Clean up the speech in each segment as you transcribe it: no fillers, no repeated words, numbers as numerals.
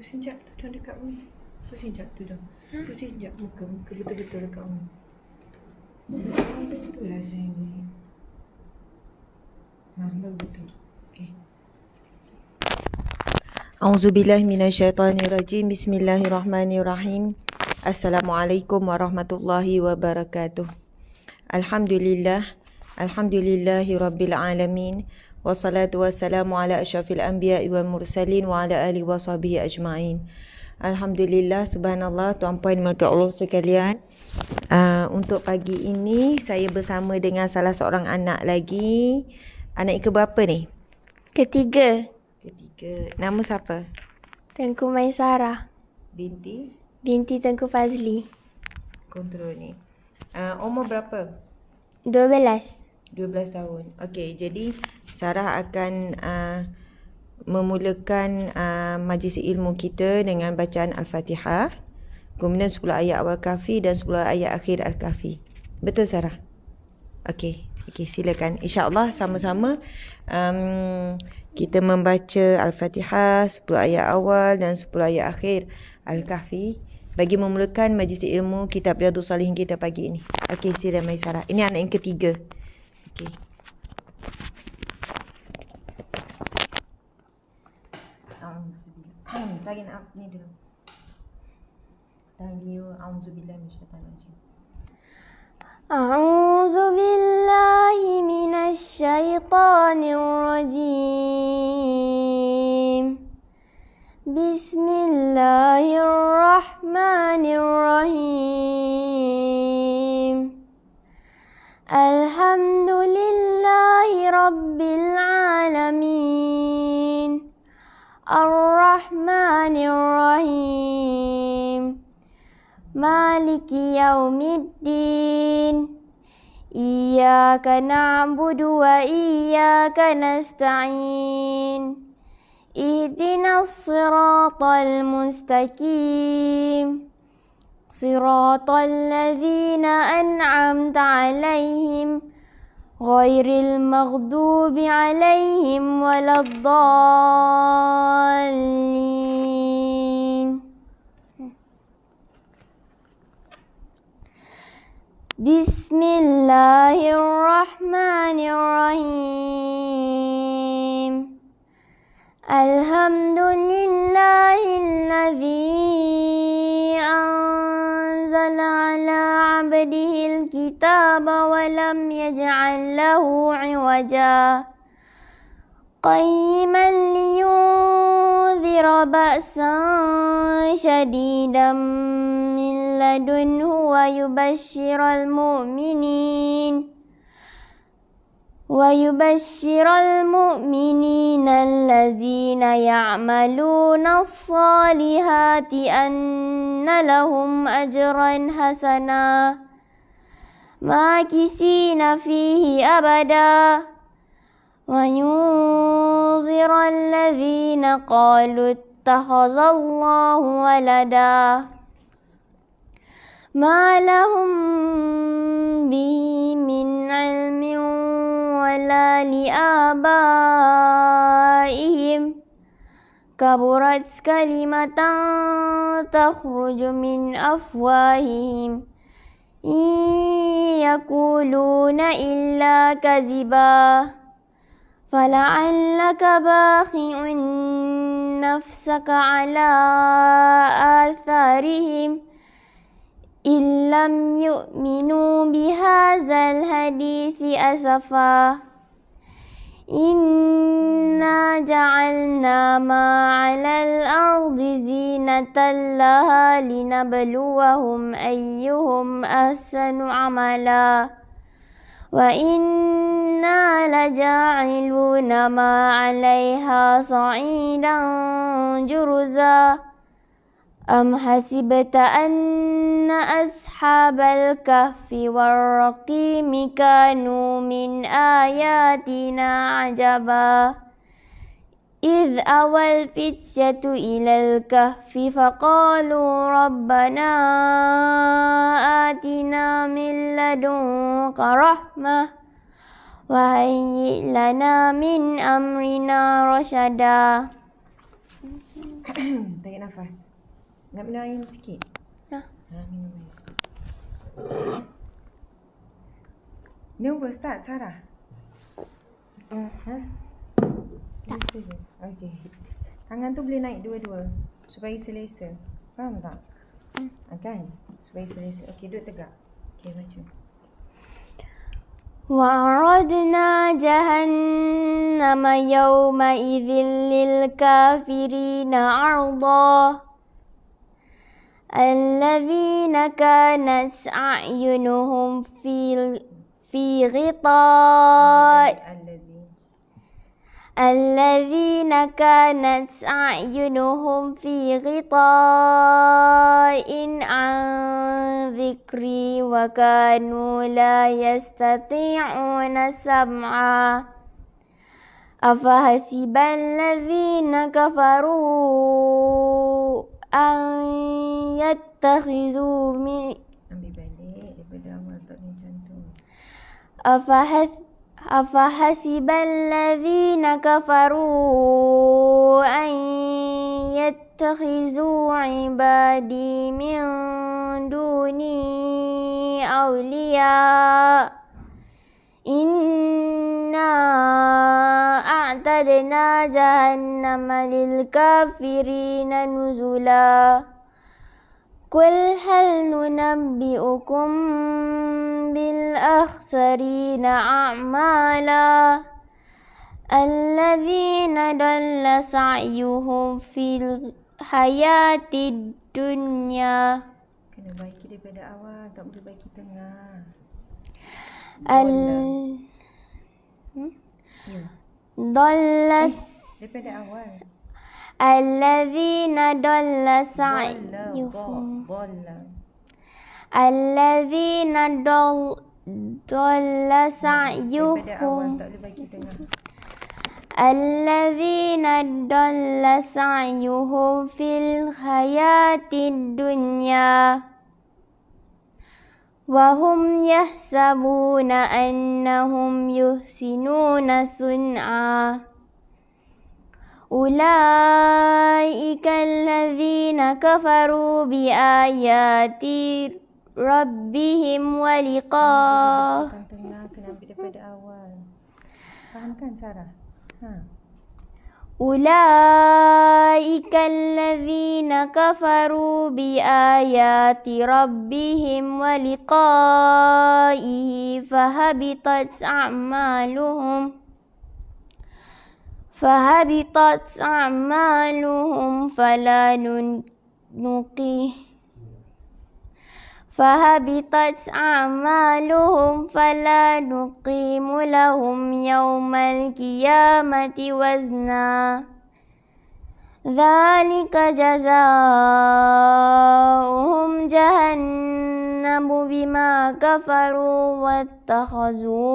Pusing jap tudung dekat ni. Pusing jap tudung. Pusing jap muka betul-betul dekat ni. Betul lah sayang ni. Betul. Okey. A'udzubillahi minasyaitonirrajim. Bismillahirrahmanirrahim. Assalamualaikum warahmatullahi wabarakatuh. Alhamdulillahi rabbil alamin. Wassalatu wassalamu ala asyrafil anbiya'i wal mursalin wa ala alihi wa sahbihi ajma'in. Alhamdulillah, subhanallah, tuan-puan dan Allah sekalian. Untuk pagi ini saya bersama dengan salah seorang anak lagi. Anak yang keberapa ni? Ketiga. Nama siapa? Tengku Maisarah. Binti Tengku Fazli. Kontrol ni. Umur berapa? 12 tahun. Okey, jadi Sarah akan memulakan majlis ilmu kita dengan bacaan Al-Fatihah. Kemudian 10 ayat awal Kahfi dan 10 ayat akhir Al-Kahfi. Betul Sarah? Okey, silakan. InsyaAllah sama-sama kita membaca Al-Fatihah, 10 ayat awal dan 10 ayat akhir Al-Kahfi bagi memulakan majlis ilmu kitab Riyadhus Shalihin kita pagi ini. Okey, sila Maisarah. Ini anak yang ketiga. Okey. Tarik nak ni dulu. A'udzubillahi minasyaitonirrajim. A'udzubillahi minasyaitonirrajim. Bismillahirrahmanirrahim. Alhamdulillahi rabbil alamin. Ar-Rahmanir-Rahim. Maliki yaumiddin. Iyyaka na'budu wa iyyaka nasta'in. Ihdinas siratal mustaqim. Siratal ladzina an'amta 'alaihim ghairil maghdubi 'alaihim waladdallin. Bismillahirrahmanirrahim. Alhamdulillahilladzi anzala 'ala 'abdihil kitaba wa lam yaj'al lahu 'iwaja qayyiman liyunzira ba'san syadidan min ladunhu wa yubashshiral mu'minina allazina ya'maluna as-salihati anna lahum ajran hasana makisina fihi abada wa yunzira allazina qalu ittakhazallahu walada ma lahum bihi min ilmin wala liabaihim kaburat kalimatan takhruju min afwahihim yaquluna illa kaziba fala'allaka bakhi'un nafsaka ala atharihim illam yu'minu bihadzal hadithi asafa. Inna ja'alna ma'alal ardi zinatan laha linabluwahum ayyuhum ahsanu amala wa inna laja'iluna ma'alaiha sa'idan juruza. Am hasibta anna ashabal kahfi warraqimi kanu min ayatina ajaba. إذ أوى الفتية إلى الكهف فقالوا ربنا آتنا من لدنك رحمة وهيئ لنا من أمرنا رشدا. Tarik nafas. Nak minum air sikit? Nah. Minum air sikit. Nervous tak, Sarah? Tak. Okey. Tangan tu boleh naik dua-dua supaya selesa. Faham tak? Kan? Supaya selesa. Okey, duduk tegak. Okey, macam. وعرضنا جهنم يومئذ للكافرين عرضا الذين كانت أعينهم في غطاء الذين كانت أعينهم في غطاء عن ذكري وكانوا لا يستطيعون سمعا أفحسب الذين كفروا أن يتخذوا من Ambil balik daripada awal tak macam tu. أفحسب الذين كفروا أن يتخذوا عبادي من دوني أولياء إنا أعتدنا جهنم للكافرين نزلا قل هل ننبئكم بالأخسرين أعمالا الذين ضل سعيهم في الحياة الدنيا. Kena baiki daripada awal, tak boleh baiki tengah. Daripada awal. الذين ضل سعيهم الذين ضل سعيهم الذين ضل سعيهم في الحياة الدنيا وهم يحسبون أنهم يحسنون صنعا أولئك الذين كفروا بآيات ربهم ولقاه. Kena ambil daripada awal. Faham kan, Sarah? أولئك الذين كفروا بآيات ربهم ولقائه فهبطت أعمالهم فلا نقيم لهم يوم القيامة وزنا ذلك جزاؤهم جهنم بما كفروا واتخذوا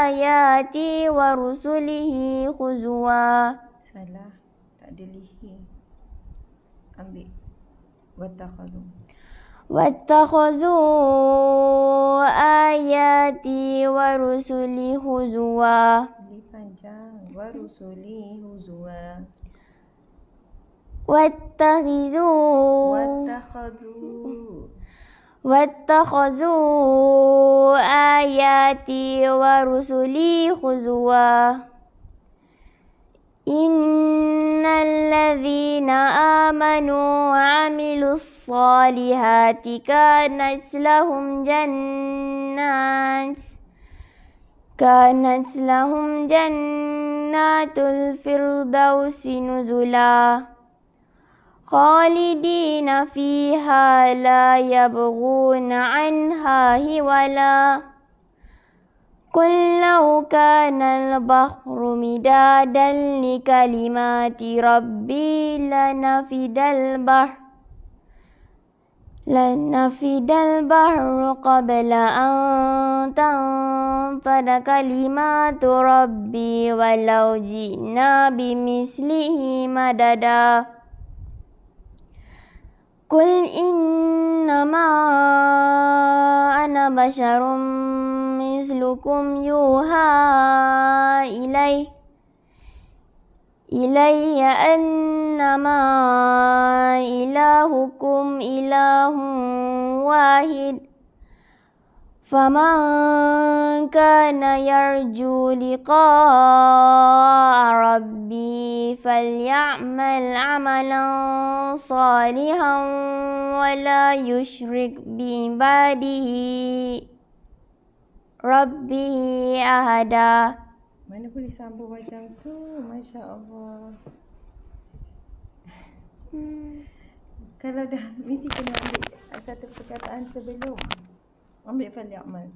آياتي ورسله خزوا. Salah, tak ada lihi. Ambil. واتخذوا آياتي ورسلي هزوا. Lebih panjang. Warusuli huzwa. واتخذوا آياتي ورسلي هزوا إن الذين آمنوا وعملوا الصالحات كانت لهم جنات الفردوس نزلا خالدين فيها لا يبغون عنها هولا قل لو كان البحر مدادا لكلمات ربي لنفد البحر قبل أن تنفد كلمات ربي ولو جئنا بمثله مددا قل إنما أنا بشر مثلكم يوحى إلي أنما إلهكم إله واحد فمن كان يرجو لقاء ربي فليعمل عملا صالحا ولا يشرك بعباده ربه أحدا. Mana boleh sambung macam tu? Masya Allah. Kalau dah mesti kena ambil satu perkataan sebelum. Ambil falyamal.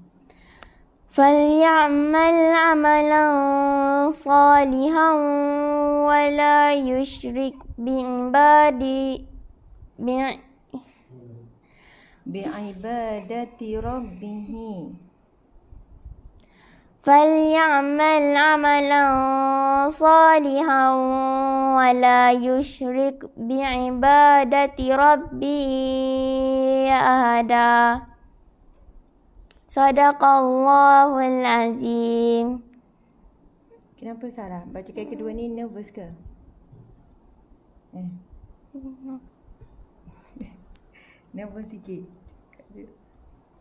فليعمل عملا صالحا ولا يشرك Bi'ibadati rabbihi. فليعمل عملا صالحا ولا يشرك بعبادة ربه أحدا. صدق الله العظيم. Kenapa Sarah? Baca kali kedua ni nervous ke? Nervous sikit.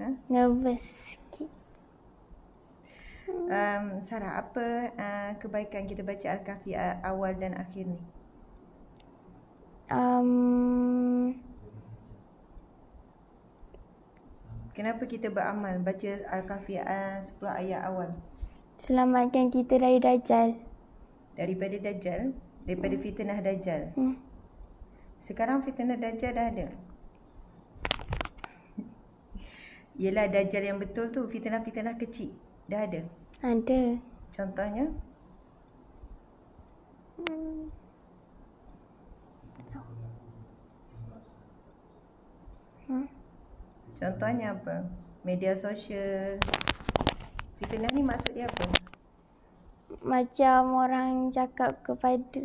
Ha? Nervous sikit. Sarah, apa kebaikan kita baca Al-Kahfi awal dan akhir ni? Kenapa kita beramal baca Al-Kahfi 10 ayat awal? Selamatkan kita dari Dajjal. Daripada Dajjal? Daripada fitnah Dajjal? Sekarang fitnah Dajjal dah ada? Yelah, Dajjal yang betul tu fitnah-fitnah kecil dah ada? Ada. Contohnya? Contohnya apa? Media sosial. Fitnah ni maksud dia apa? Macam orang cakap kepada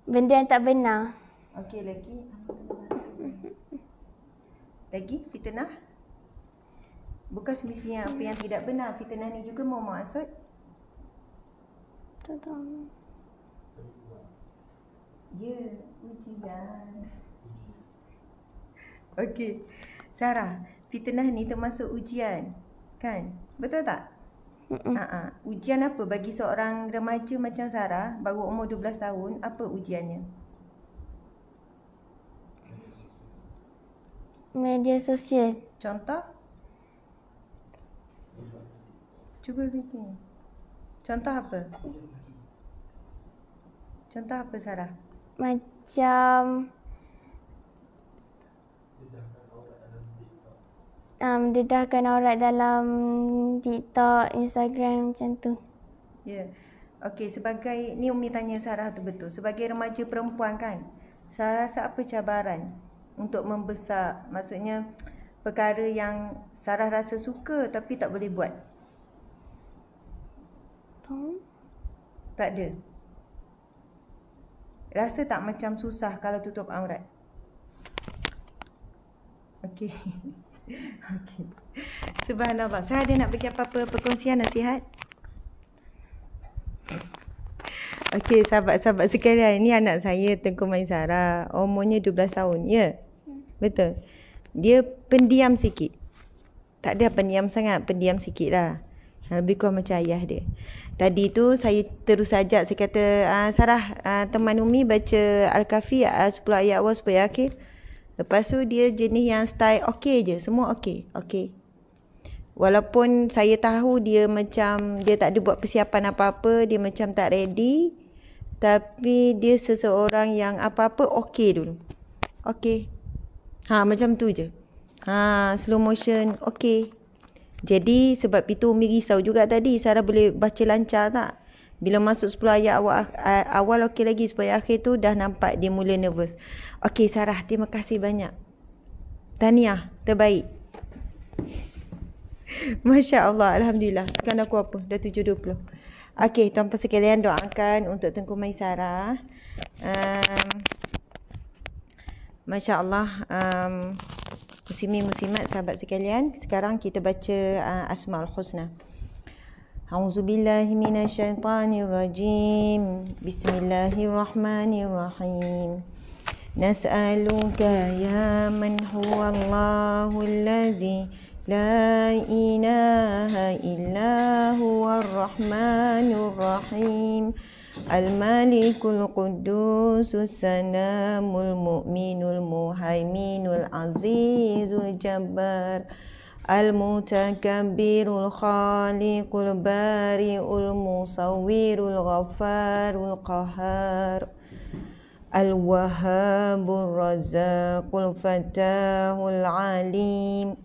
benda yang tak benar. Okey, lagi. Lagi fitnah? Bukan semestinya apa yang tidak benar. Fitnah ni juga mau maksud? Tak tahu. Ya, ujian. Okey. Sarah, fitnah ni termasuk ujian, kan? Betul tak? Ujian apa bagi seorang remaja macam Sarah, baru umur 12 tahun, apa ujiannya? Media sosial. Contoh? Cuba fikir. Contoh apa? Contoh apa Sarah? Macam dedahkan aurat dalam TikTok, Instagram macam tu. Ya. Okey, sebagai ni Umi tanya Sarah tu betul. Sebagai remaja perempuan kan, Sarah rasa apa cabaran untuk membesar? Maksudnya perkara yang Sarah rasa suka tapi tak boleh buat. Tak ada. Rasa tak macam susah kalau tutup aurat? Okey. Okey. Subhanallah. Saya ada nak bagi apa-apa perkongsian nasihat? Okey, sahabat-sahabat sekalian, ini anak saya Tengku Maisara, umurnya 12 tahun. Ya. Betul. Dia pendiam sikit. Tak ada pendiam sangat, pendiam sikit lah. Lebih kurang macam ayah dia. Tadi tu saya terus ajak, saya kata, Sarah, teman Umi baca Al-Kahfi 10 ayat awal supaya akhir. Lepas tu dia jenis yang style okey je, semua okey. Okey. Walaupun saya tahu dia macam dia tak ada buat persiapan apa-apa, dia macam tak ready, tapi dia seseorang yang apa-apa okey dulu. Okey. Macam tu je. Slow motion okey. Jadi sebab itu Umi risau juga tadi, Sarah boleh baca lancar tak? Bila masuk 10 ayat awal okey lagi, supaya akhir tu dah nampak dia mula nervous. Okey Sarah, terima kasih banyak. Tahniah, terbaik. Masya Allah, Alhamdulillah. Sekarang aku apa? Dah 7.20. Okey, tuan-tuan sekalian, doakan untuk Tengku Maisara. Masya Allah. Muslimin muslimat, sahabat sekalian, sekarang kita baca Asmaul Husna. A'udzubillahi minasyaitanirrajim. Bismillahirrahmanirrahim. Nas'aluka ya man huwallahu alladhi la ilaha illa huwar rahmanur rahim. Al-Malikul Qudusus Sanamul Mu'minul Muhaiminul Azizul Jabbar Al-Mutakabbirul Khaliqul Bari'ul Musawwirul Ghaffarul Qahhar Al-Wahhabur Razzaqul Fattahul Alim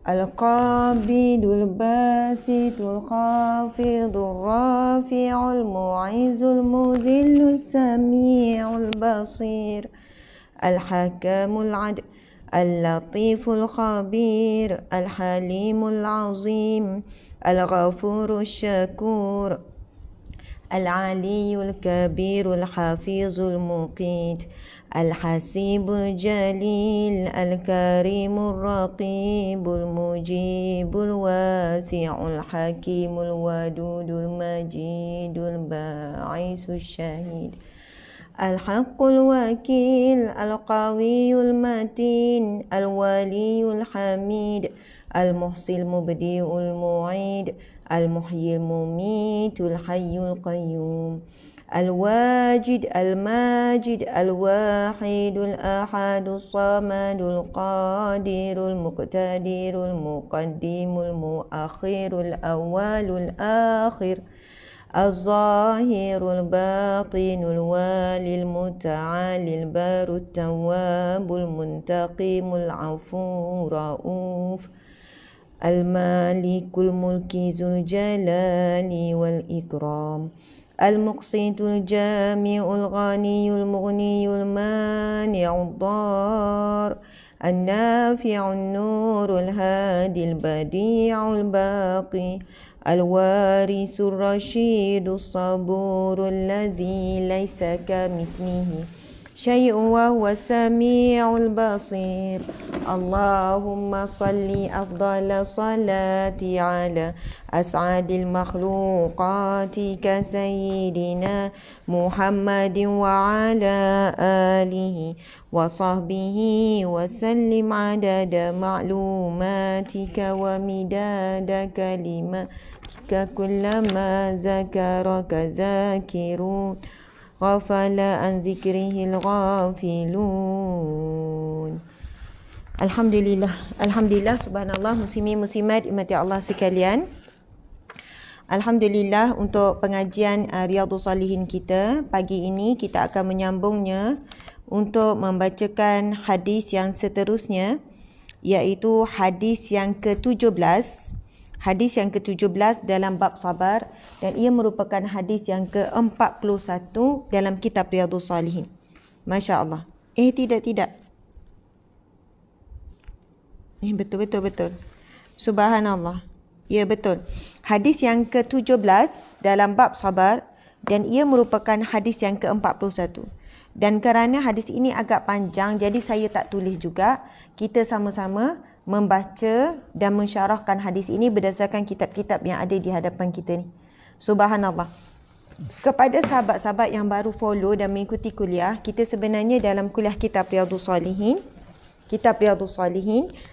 Al-Qabidul Basitul Khafidul Rafi'ul Mu'izul Muzillul Sami'ul Basir Al-Hakamul Adl Al-Latiful Khabir Al-Halimul Azim Al-Ghafurul Syakur Al-Aliyul Kabirul Hafizul Muqit Al-Hasibul Jalil Al-Karimul Raqibul Mujibul Wasi'ul Hakimul Wadudul Majidul Ba'isul Syahid Al-Haqqul Wakil Al-Qawiyul Matin Al-Waliyul Hamid Al-Muhsil Mubdi'ul Mu'id Al-Muhyil Mumitul Hayyul Qayyum Al-Wajid Al-Majid Al-Wahidul Ahadul Samadul Qadirul Muqtadirul Muqaddimul Muakhirul Awwalul Akhir Al-Zahirul Batinul Walil Muta'alil Barut Tawwabul Muntaqimul Afu Ra'uf Al-Malikul Mulki Zul Jalali wal Ikram Al-Muqsitul Jami'ul Ghaniyul Mughniyul Mani'ud Dar An-Nafi'un Nurul Hadil Badi'ul Baqi Al-Warisul Rashidus Saburul Ladzi Laisa Kamislihi Syai'un wa huwa Sami'ul Basir Allahumma salli afdala salati ala as'adil makhluqati ka sayyidina Muhammadin wa ala alihi wa sahbihi wa sallim adada ma'lumatika wa midada kalimatika kullama zakaraka zakirun ghafala an zikrihil ghafilun. Alhamdulillah, subhanallah, muslimin muslimat imati Allah sekalian. Alhamdulillah untuk pengajian Riyadhus Salihin kita pagi ini kita akan menyambungnya untuk membacakan hadis yang seterusnya, iaitu hadis yang ke-17. Hadis yang ke-17 dalam bab sabar, dan ia merupakan hadis yang ke-41 dalam kitab Riyadhus Salihin. Masya Allah. Tidak. Betul. Subhanallah. Ya, betul. Hadis yang ke-17 dalam bab sabar, dan ia merupakan hadis yang ke-41. Dan kerana hadis ini agak panjang, jadi saya tak tulis juga. Kita sama-sama membaca dan mensyarahkan hadis ini berdasarkan kitab-kitab yang ada di hadapan kita ni. Subhanallah. Kepada sahabat-sahabat yang baru follow dan mengikuti kuliah, kita sebenarnya dalam kuliah kitab Riyadhus Salihin,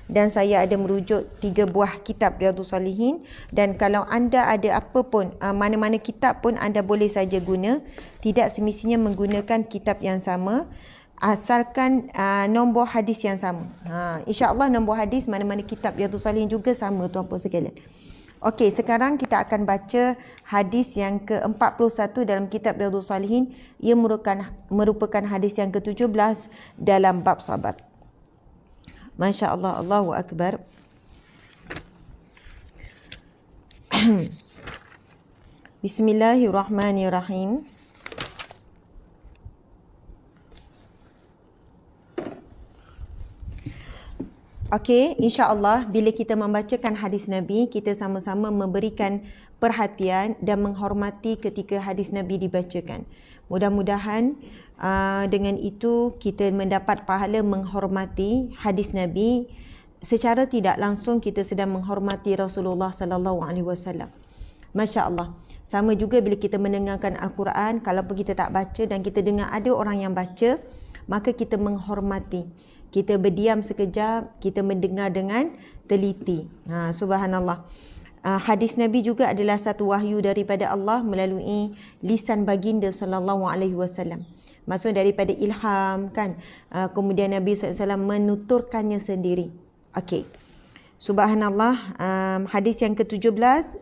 dan saya ada merujuk 3 buah kitab Riyadhus Salihin, dan kalau anda ada apa pun, mana-mana kitab pun anda boleh saja guna, tidak semestinya menggunakan kitab yang sama, asalkan nombor hadis yang sama. InsyaAllah nombor hadis mana-mana kitab Riyadhus Salihin juga sama, tuan-puan sekalian. Okey, sekarang kita akan baca hadis yang ke-41 dalam kitab Riyadhus Salihin. Ia merupakan hadis yang ke-17 dalam bab sabar. Masya Allah, Allahu Akbar. Bismillahirrahmanirrahim. Okey, insya-Allah bila kita membacakan hadis Nabi, kita sama-sama memberikan perhatian dan menghormati ketika hadis Nabi dibacakan. Mudah-mudahan dengan itu kita mendapat pahala menghormati hadis Nabi. Secara tidak langsung kita sedang menghormati Rasulullah sallallahu alaihi wasallam. Masya Allah. Sama juga bila kita mendengarkan Al-Quran, kalau kita tak baca dan kita dengar ada orang yang baca, maka kita menghormati. Kita berdiam sekejap, kita mendengar dengan teliti. Subhanallah. Hadis Nabi juga adalah satu wahyu daripada Allah melalui lisan baginda sallallahu alaihi wasallam. Maksudnya daripada ilham kan. Kemudian Nabi SAW menuturkannya sendiri. Okey. Subhanallah. Hadis yang ke-17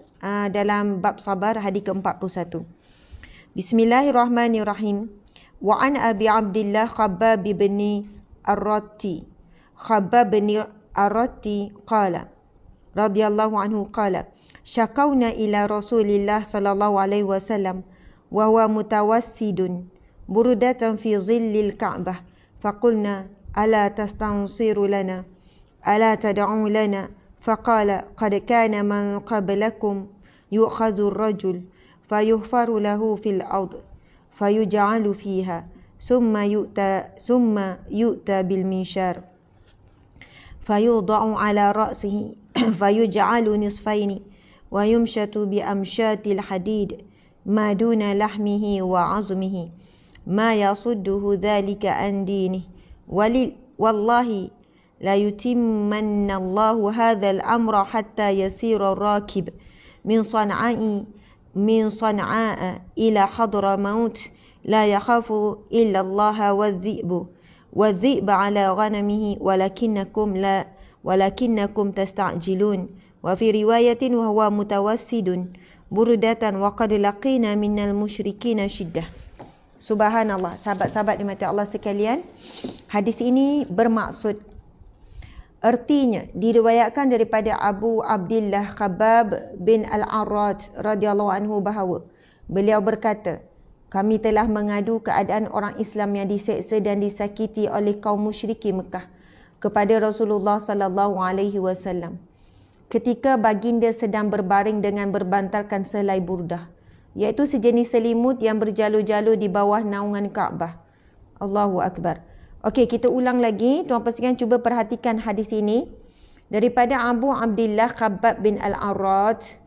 dalam bab sabar, hadis ke-41. Bismillahirrahmanirrahim. Wa an Abi Abdillah Khabbab bin Ar-Ratti. Khabbab bin Ar-Ratti qala radhiyallahu anhu qala syakawna ila Rasulillah sallallahu alaihi wasallam wa huwa mutawassidun burudatan fi zillil Ka'bah faqulna ala tastansiru lana ala tad'u lana faqala qad kana man qablakum yu'khadhu ar-rajul fayuhfaru lahu fil ard fayuj'alu fiha summa yu'ta bil minshar fayudha'u ala ra'sihi fayuj'alu nisfaini wa yumshatu bi amshatil hadid ma duna lahmihi wa 'azmihi ma yasudduhu dhalika an dinihi wallahi la yutimmanna Allahu hadzal amra hatta yasira ar-rakib min San'a ila Hadramaut la yakhafu illa Allah والذئب على غنمه ولكنكم تستعجلون وفي رواية وهو متوسد بردة وقد لقينا من المشركين شدة. Subhanallah, sahabat-sahabat dimati Allah sekalian, hadis ini bermaksud, artinya diriwayatkan daripada Abu Abdillah Khabbab bin Al-Arad radhiyallahu anhu bahawa beliau berkata, kami telah mengadu keadaan orang Islam yang diseksa dan disakiti oleh kaum musyrikin Mekah kepada Rasulullah sallallahu alaihi wasallam ketika baginda sedang berbaring dengan berbantalkan selai burdah, iaitu sejenis selimut yang berjalur-jalur di bawah naungan Kaabah. Allahu Akbar. Okey, kita ulang lagi. Tuan-tuan sekalian cuba perhatikan hadis ini daripada Abu Abdillah Khabbab bin Al-Arad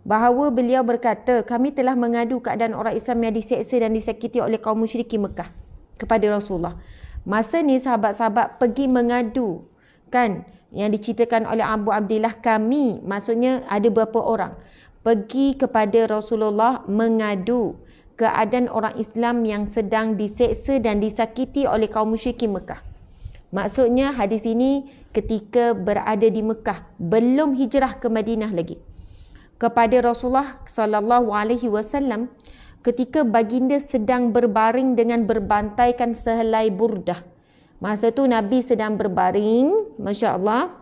bahawa beliau berkata, kami telah mengadu keadaan orang Islam yang diseksa dan disakiti oleh kaum musyrikin Mekah kepada Rasulullah. Masa ni sahabat-sahabat pergi mengadu, kan, yang diceritakan oleh Abu Abdillah, kami, maksudnya ada berapa orang, pergi kepada Rasulullah mengadu keadaan orang Islam yang sedang diseksa dan disakiti oleh kaum musyrikin Mekah. Maksudnya hadis ini ketika berada di Mekah, belum hijrah ke Madinah lagi, kepada Rasulullah sallallahu alaihi wasallam ketika baginda sedang berbaring dengan berbantaikan sehelai burdah. Masa tu Nabi sedang berbaring, masya-Allah,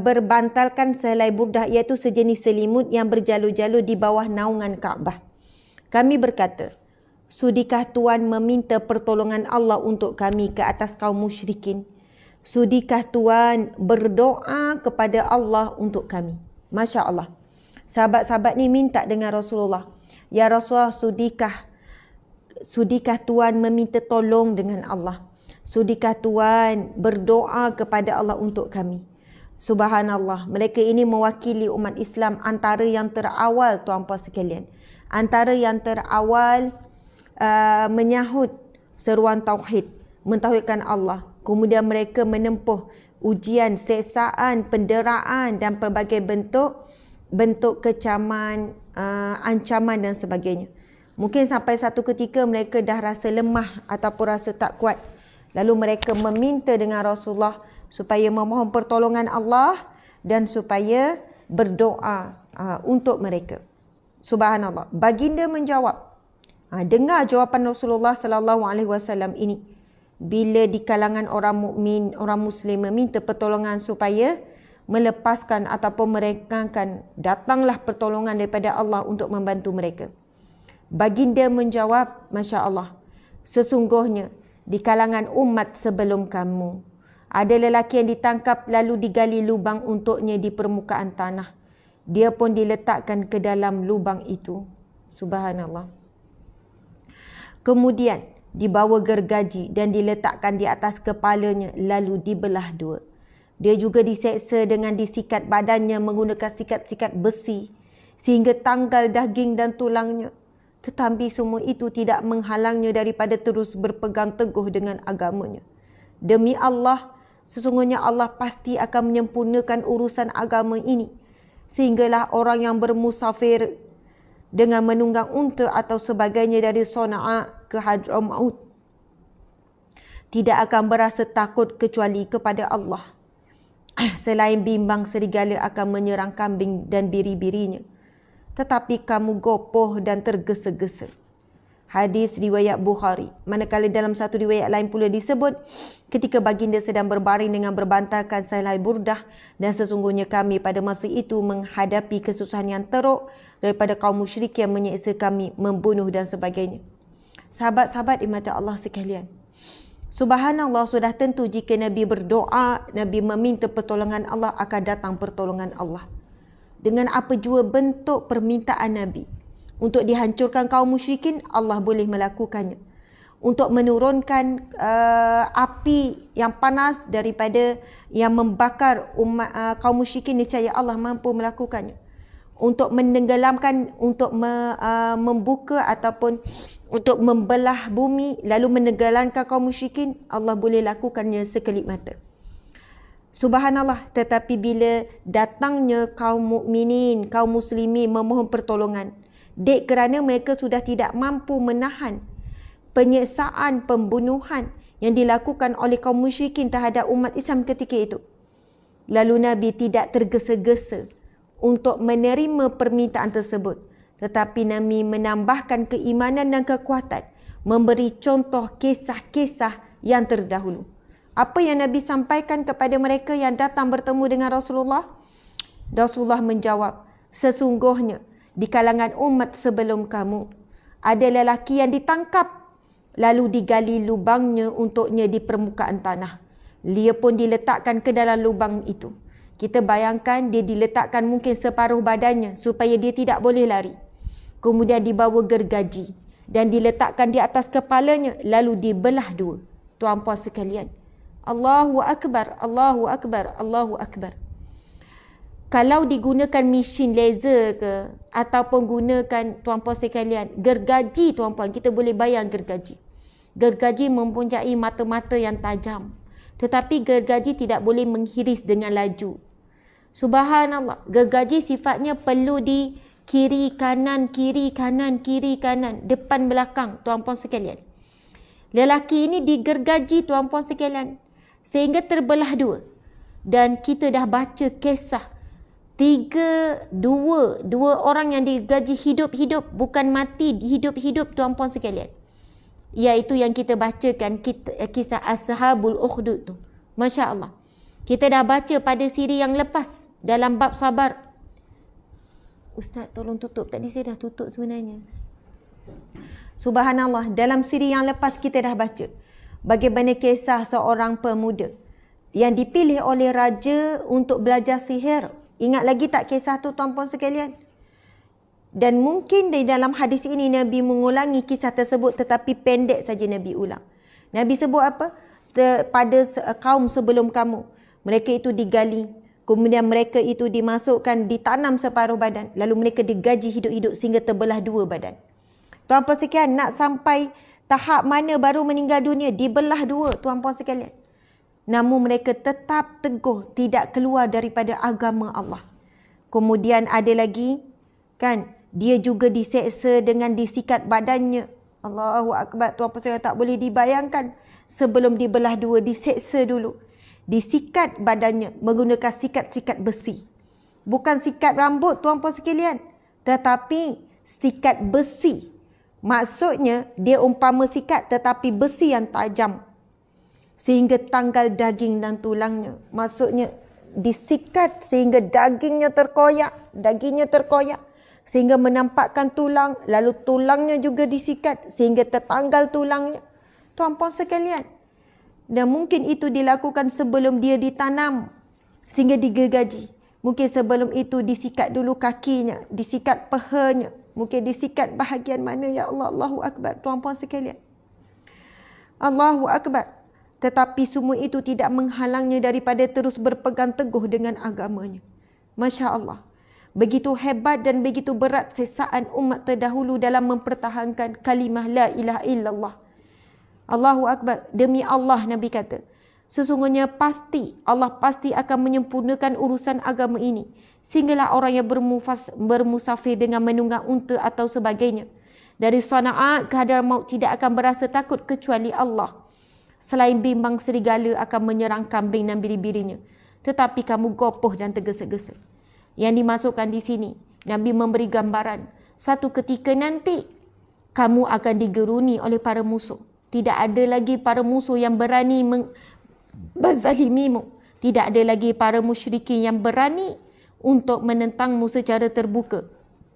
berbantalkan sehelai burdah, iaitu sejenis selimut yang berjalur-jalur di bawah naungan Kaabah. Kami berkata, sudikah Tuan meminta pertolongan Allah untuk kami ke atas kaum musyrikin? Sudikah Tuan berdoa kepada Allah untuk kami? Masya Allah. Sahabat-sahabat ni minta dengan Rasulullah, ya Rasulullah, sudikah Tuan meminta tolong dengan Allah? Sudikah Tuan berdoa kepada Allah untuk kami? Subhanallah, mereka ini mewakili umat Islam antara yang terawal, tuan-puan sekalian. Antara yang terawal menyahut seruan tauhid, mentauhidkan Allah. Kemudian mereka menempuh ujian, seksaan, penderaan dan pelbagai bentuk kecaman, ancaman dan sebagainya. Mungkin sampai satu ketika mereka dah rasa lemah ataupun rasa tak kuat. Lalu mereka meminta dengan Rasulullah supaya memohon pertolongan Allah dan supaya berdoa untuk mereka. Subhanallah. Baginda menjawab. Dengar jawapan Rasulullah sallallahu alaihi wasallam ini. Bila di kalangan orang mukmin, orang Muslim meminta pertolongan supaya melepaskan ataupun merekakan, datanglah pertolongan daripada Allah untuk membantu mereka. Baginda menjawab, Masya Allah, sesungguhnya di kalangan umat sebelum kamu ada lelaki yang ditangkap lalu digali lubang untuknya di permukaan tanah. Dia pun diletakkan ke dalam lubang itu. Subhanallah. Kemudian dibawa gergaji dan diletakkan di atas kepalanya lalu dibelah dua. Dia juga diseksa dengan disikat badannya menggunakan sikat-sikat besi sehingga tanggal daging dan tulangnya. Tetapi semua itu tidak menghalangnya daripada terus berpegang teguh dengan agamanya. Demi Allah, sesungguhnya Allah pasti akan menyempurnakan urusan agama ini sehinggalah orang yang bermusafir dengan menunggang unta atau sebagainya dari Sana'a ke Hadramaut tidak akan berasa takut kecuali kepada Allah. Selain bimbang serigala akan menyerang kambing dan biri-birinya, tetapi kamu gopoh dan tergesa-gesa. Hadis riwayat Bukhari. Manakala dalam satu riwayat lain pula disebut, ketika baginda sedang berbaring dengan berbantalkan selai burdah, dan sesungguhnya kami pada masa itu menghadapi kesusahan yang teruk daripada kaum musyrik yang menyeksa kami, membunuh dan sebagainya. Sahabat-sahabat dimata Allah sekalian, subhanallah, sudah tentu jika Nabi berdoa, Nabi meminta pertolongan Allah, akan datang pertolongan Allah. Dengan apa jua bentuk permintaan Nabi untuk dihancurkan kaum musyrikin, Allah boleh melakukannya. Untuk menurunkan api yang panas daripada yang membakar umat kaum musyrikin, niscaya Allah mampu melakukannya. Untuk menenggelamkan, untuk membuka ataupun untuk membelah bumi lalu menenggelamkan kaum musyrikin, Allah boleh lakukannya sekelip mata. Subhanallah, tetapi bila datangnya kaum mukminin, kaum muslimin memohon pertolongan, dek kerana mereka sudah tidak mampu menahan penyiksaan, pembunuhan yang dilakukan oleh kaum musyrikin terhadap umat Islam ketika itu, lalu Nabi tidak tergesa-gesa untuk menerima permintaan tersebut, tetapi Nabi menambahkan keimanan dan kekuatan, memberi contoh kisah-kisah yang terdahulu. Apa yang Nabi sampaikan kepada mereka yang datang bertemu dengan Rasulullah? Rasulullah menjawab, sesungguhnya di kalangan umat sebelum kamu ada lelaki yang ditangkap lalu digali lubangnya untuknya di permukaan tanah. Dia pun diletakkan ke dalam lubang itu. Kita bayangkan dia diletakkan mungkin separuh badannya supaya dia tidak boleh lari. Kemudian dibawa gergaji dan diletakkan di atas kepalanya lalu dibelah dua. Tuan-puan sekalian, Allahu Akbar, Allahu Akbar, Allahu Akbar. Kalau digunakan mesin laser ke ataupun gunakan, tuan-puan sekalian, gergaji, tuan-puan, kita boleh bayang gergaji. Gergaji mempunyai mata-mata yang tajam, tetapi gergaji tidak boleh menghiris dengan laju. Subhanallah, gergaji sifatnya perlu di kiri kanan, kiri kanan, kiri kanan, depan belakang, tuan-puan sekalian. Lelaki ini digergaji, tuan-puan sekalian, sehingga terbelah dua. Dan kita dah baca kisah dua orang yang digaji hidup-hidup, bukan mati, hidup-hidup, tuan-puan sekalian. Iaitu yang kita bacakan, kisah Ashabul Ukhdud tu. Masya Allah. Kita dah baca pada siri yang lepas dalam bab sabar. Ustaz tolong tutup, tadi saya dah tutup sebenarnya. Subhanallah, dalam siri yang lepas kita dah baca bagaimana kisah seorang pemuda yang dipilih oleh raja untuk belajar sihir. Ingat lagi tak kisah tu, tuan-puan sekalian? Dan mungkin di dalam hadis ini Nabi mengulangi kisah tersebut, tetapi pendek saja Nabi ulang. Nabi sebut apa? Pada kaum sebelum kamu, mereka itu digali, kemudian mereka itu dimasukkan, ditanam separuh badan, lalu mereka digaji hidup-hidup sehingga terbelah dua badan. Tuan-puan sekalian, nak sampai tahap mana baru meninggal dunia? Dibelah dua, tuan-puan sekalian. Namun mereka tetap teguh, tidak keluar daripada agama Allah. Kemudian ada lagi, kan, dia juga diseksa dengan disikat badannya. Allahu Akbar, tuan-puan sekalian, tak boleh dibayangkan. Sebelum dibelah dua, diseksa dulu. Disikat badannya menggunakan sikat-sikat besi. Bukan sikat rambut, tuan-puan sekalian, tetapi sikat besi. Maksudnya dia umpama sikat tetapi besi yang tajam sehingga tanggal daging dan tulangnya. Maksudnya disikat sehingga dagingnya terkoyak sehingga menampakkan tulang, lalu tulangnya juga disikat sehingga tertanggal tulangnya. Tuan-puan sekalian, dan mungkin itu dilakukan sebelum dia ditanam sehingga digergaji. Mungkin sebelum itu disikat dulu kakinya, disikat pahanya, mungkin disikat bahagian mana, ya Allah. Allahu Akbar, tuan-puan sekalian. Allahu Akbar. Tetapi semua itu tidak menghalangnya daripada terus berpegang teguh dengan agamanya. Masya Allah. Begitu hebat dan begitu berat siksaan umat terdahulu dalam mempertahankan kalimah la ilaha illallah. Allahu Akbar. Demi Allah, Nabi kata, sesungguhnya Allah pasti akan menyempurnakan urusan agama ini. Sehinggalah orang yang bermusafir dengan menunggang unta atau sebagainya dari Sana'a ke Hadramaut tidak akan berasa takut kecuali Allah. Selain bimbang serigala akan menyerang kambing dan biri-birinya. Tetapi kamu gopoh dan tergesa-gesa. Yang dimasukkan di sini, Nabi memberi gambaran. Satu ketika nanti, kamu akan digeruni oleh para musuh. Tidak ada lagi para musuh yang berani menzalimimu. Tidak ada lagi para musyrikin yang berani untuk menentangmu secara terbuka,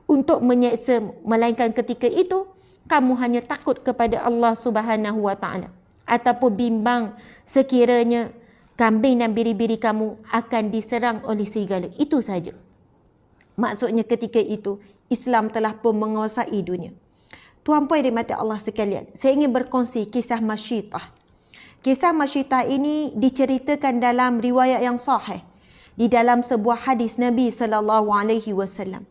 untuk menyeksamu. Melainkan ketika itu, kamu hanya takut kepada Allah Subhanahu Wa Taala. Ataupun bimbang sekiranya kambing dan biri-biri kamu akan diserang oleh serigala. Itu saja. Maksudnya ketika itu, Islam telah pun menguasai dunia. Tuan-puan yang dirahmati Allah sekalian, saya ingin berkongsi kisah Masyitah. Kisah Masyitah ini diceritakan dalam riwayat yang sahih, di dalam sebuah hadis Nabi SAW.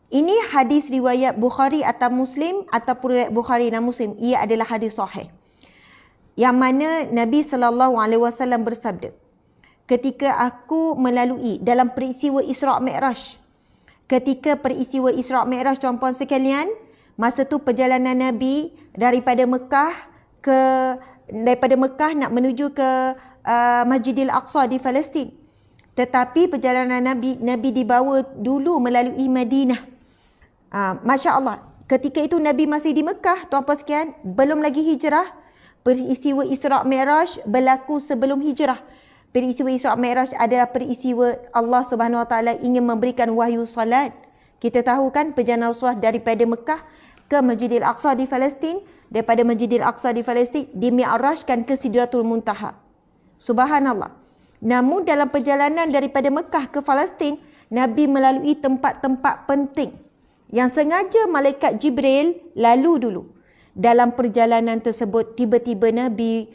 Ini hadis riwayat Bukhari atau Muslim ataupun riwayat Bukhari dan Muslim. Ia adalah hadis sahih. Yang mana Nabi SAW bersabda, ketika aku melalui dalam peristiwa Isra' Mi'raj. Ketika peristiwa Isra' Mi'raj, tuan-puan sekalian, masa tu perjalanan Nabi daripada Mekah nak menuju ke Masjidil Aqsa di Palestin. Tetapi perjalanan Nabi dibawa dulu melalui Madinah. Masya Allah, ketika itu Nabi masih di Mekah, tuan-puan sekalian, belum lagi hijrah. Peristiwa Isra' Mi'raj berlaku sebelum hijrah. Peristiwa Isra' Mi'raj adalah peristiwa Allah Subhanahu Wa Taala ingin memberikan wahyu salat. Kita tahu kan perjalanan Rasulullah daripada Mekah ke Masjidil Aqsa di Palestin, daripada Masjidil Aqsa di Palestin dimi'rajkan ke Sidratul Muntaha. Subhanallah. Namun dalam perjalanan daripada Mekah ke Palestin, Nabi melalui tempat-tempat penting yang sengaja malaikat Jibril lalu dulu. Dalam perjalanan tersebut, tiba-tiba Nabi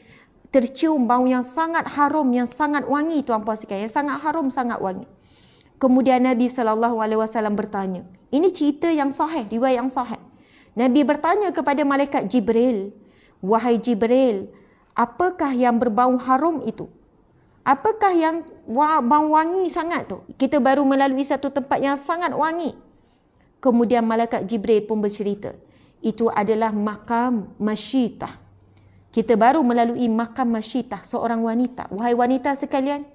tercium bau yang sangat harum, yang sangat wangi, tuan-puan sekalian, yang sangat harum, sangat wangi. Kemudian Nabi SAW bertanya. Ini cerita yang sahih, riwayat yang sahih. Nabi bertanya kepada malaikat Jibril, wahai Jibril, apakah yang berbau harum itu? Apakah yang bau wangi sangat tu? Kita baru melalui satu tempat yang sangat wangi. Kemudian malaikat Jibril pun bercerita, itu adalah makam Masyitah. Kita baru melalui makam Masyitah, seorang wanita. Wahai wanita sekalian,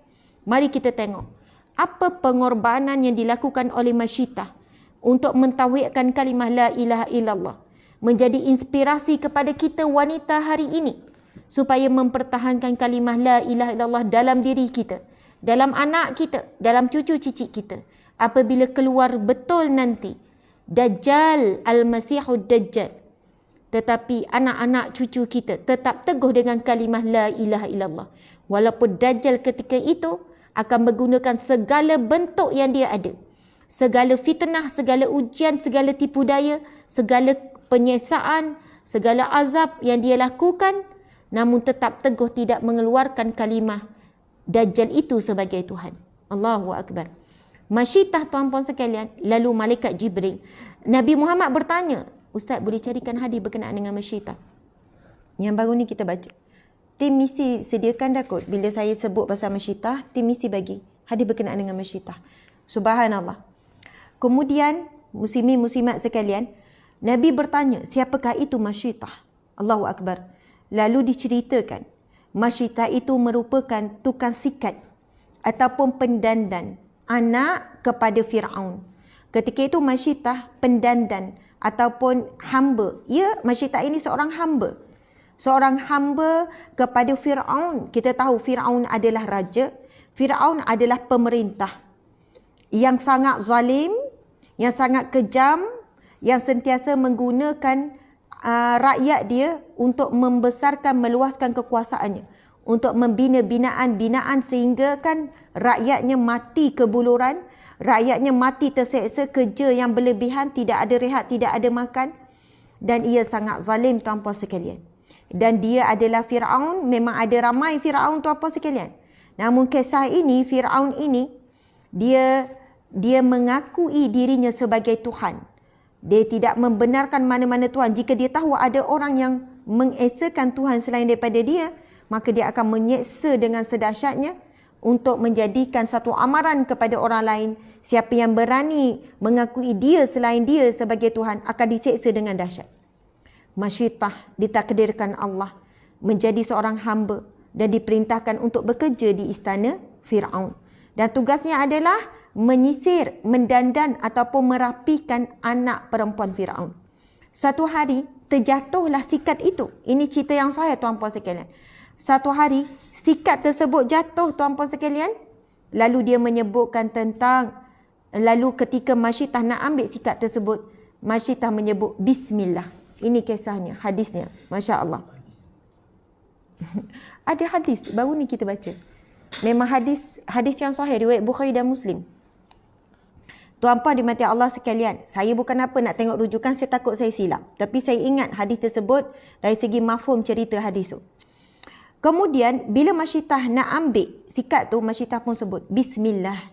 mari kita tengok apa pengorbanan yang dilakukan oleh Masyitah untuk mentauhidkan kalimah la ilaha illallah, menjadi inspirasi kepada kita wanita hari ini supaya mempertahankan kalimah la ilaha illallah dalam diri kita, dalam anak kita, dalam cucu cicit kita. Apabila keluar betul nanti Dajjal, Al-Masihud Dajjal, tetapi anak-anak cucu kita tetap teguh dengan kalimah la ilaha illallah. Walaupun Dajjal ketika itu akan menggunakan segala bentuk yang dia ada, segala fitnah, segala ujian, segala tipu daya, segala penyiksaan, segala azab yang dia lakukan, namun tetap teguh tidak mengeluarkan kalimah Dajjal itu sebagai Tuhan. Allahu Akbar. Masyitah, tuan-puan sekalian, lalu malaikat Jibril. Nabi Muhammad bertanya, Ustaz boleh carikan hadis berkenaan dengan Masyitah? Yang baru ni kita baca. Tim misi sediakan dah kot. Bila saya sebut pasal Masyitah, tim misi bagi hadis berkenaan dengan Masyitah. Subhanallah. Kemudian, muslimin-muslimat sekalian, Nabi bertanya, siapakah itu Masyitah? Allahu Akbar. Lalu diceritakan, Masyitah itu merupakan tukang sikat ataupun pendandan anak kepada Fir'aun. Ketika itu Masyitah pendandan ataupun hamba. Ya, Masyitah ini seorang hamba. Seorang hamba kepada Fir'aun. Kita tahu Fir'aun adalah raja. Fir'aun adalah pemerintah yang sangat zalim, yang sangat kejam, yang sentiasa menggunakan rakyat dia untuk membesarkan, meluaskan kekuasaannya, untuk membina binaan sehingga kan rakyatnya mati kebuluran, rakyatnya mati terseksa, kerja yang berlebihan, tidak ada rehat, tidak ada makan, dan ia sangat zalim, tuan-puan sekalian. dan dia adalah Firaun. Memang ada ramai Firaun tuan-puan sekalian. Namun kisah ini, Firaun ini dia mengakui dirinya sebagai Tuhan. Dia tidak membenarkan mana-mana Tuhan. Jika dia tahu ada orang yang mengesakan Tuhan selain daripada dia, maka dia akan menyeksa dengan sedahsyatnya untuk menjadikan satu amaran kepada orang lain. Siapa yang berani mengakui dia selain dia sebagai Tuhan akan diseksa dengan dahsyat. Masyitah ditakdirkan Allah menjadi seorang hamba dan diperintahkan untuk bekerja di istana Firaun. Dan tugasnya adalah menyisir, mendandan ataupun merapikan anak perempuan Firaun. Satu hari terjatuhlah sikat itu. Ini cerita yang sahih tuan-puan sekalian. Satu hari sikat tersebut jatuh tuan-puan sekalian. Lalu dia menyebutkan tentang, lalu ketika Masyitah nak ambil sikat tersebut, Masyitah menyebut Bismillah. Ini kisahnya, hadisnya. Masya Allah. Ada hadis, baru ni kita baca. Memang hadis yang sahih, riwayat Bukhari dan Muslim. Tuan-puan dimati Allah sekalian, saya bukan apa nak tengok rujukan, saya takut saya silap. Tapi saya ingat hadis tersebut dari segi mafhum cerita hadis tu. Kemudian bila Masyitah nak ambil sikat tu, Masyitah pun sebut Bismillah.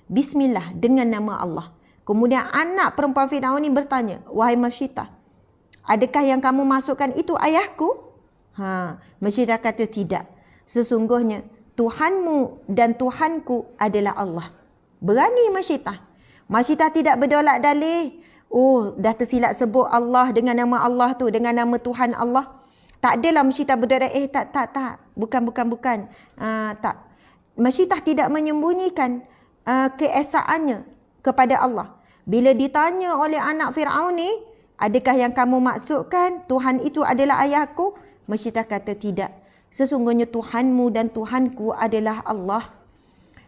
Bismillah dengan nama Allah. Kemudian anak perempuan Firaun ni bertanya, wahai Masyitah, adakah yang kamu masukkan itu ayahku? Masyitah kata tidak. Sesungguhnya Tuhanmu dan Tuhanku adalah Allah. Berani Masyitah. Masyitah tidak berdolak dalih. Oh, dah tersilap sebut Allah dengan nama Allah tu, dengan nama Tuhan Allah. Tak adalah Masyitah berdolak, tak. Bukan. Tak. Masyitah tidak menyembunyikan keesaannya kepada Allah. Bila ditanya oleh anak Firaun ni, adakah yang kamu maksudkan Tuhan itu adalah ayahku? Masyitah kata tidak. Sesungguhnya Tuhanmu dan Tuhanku adalah Allah.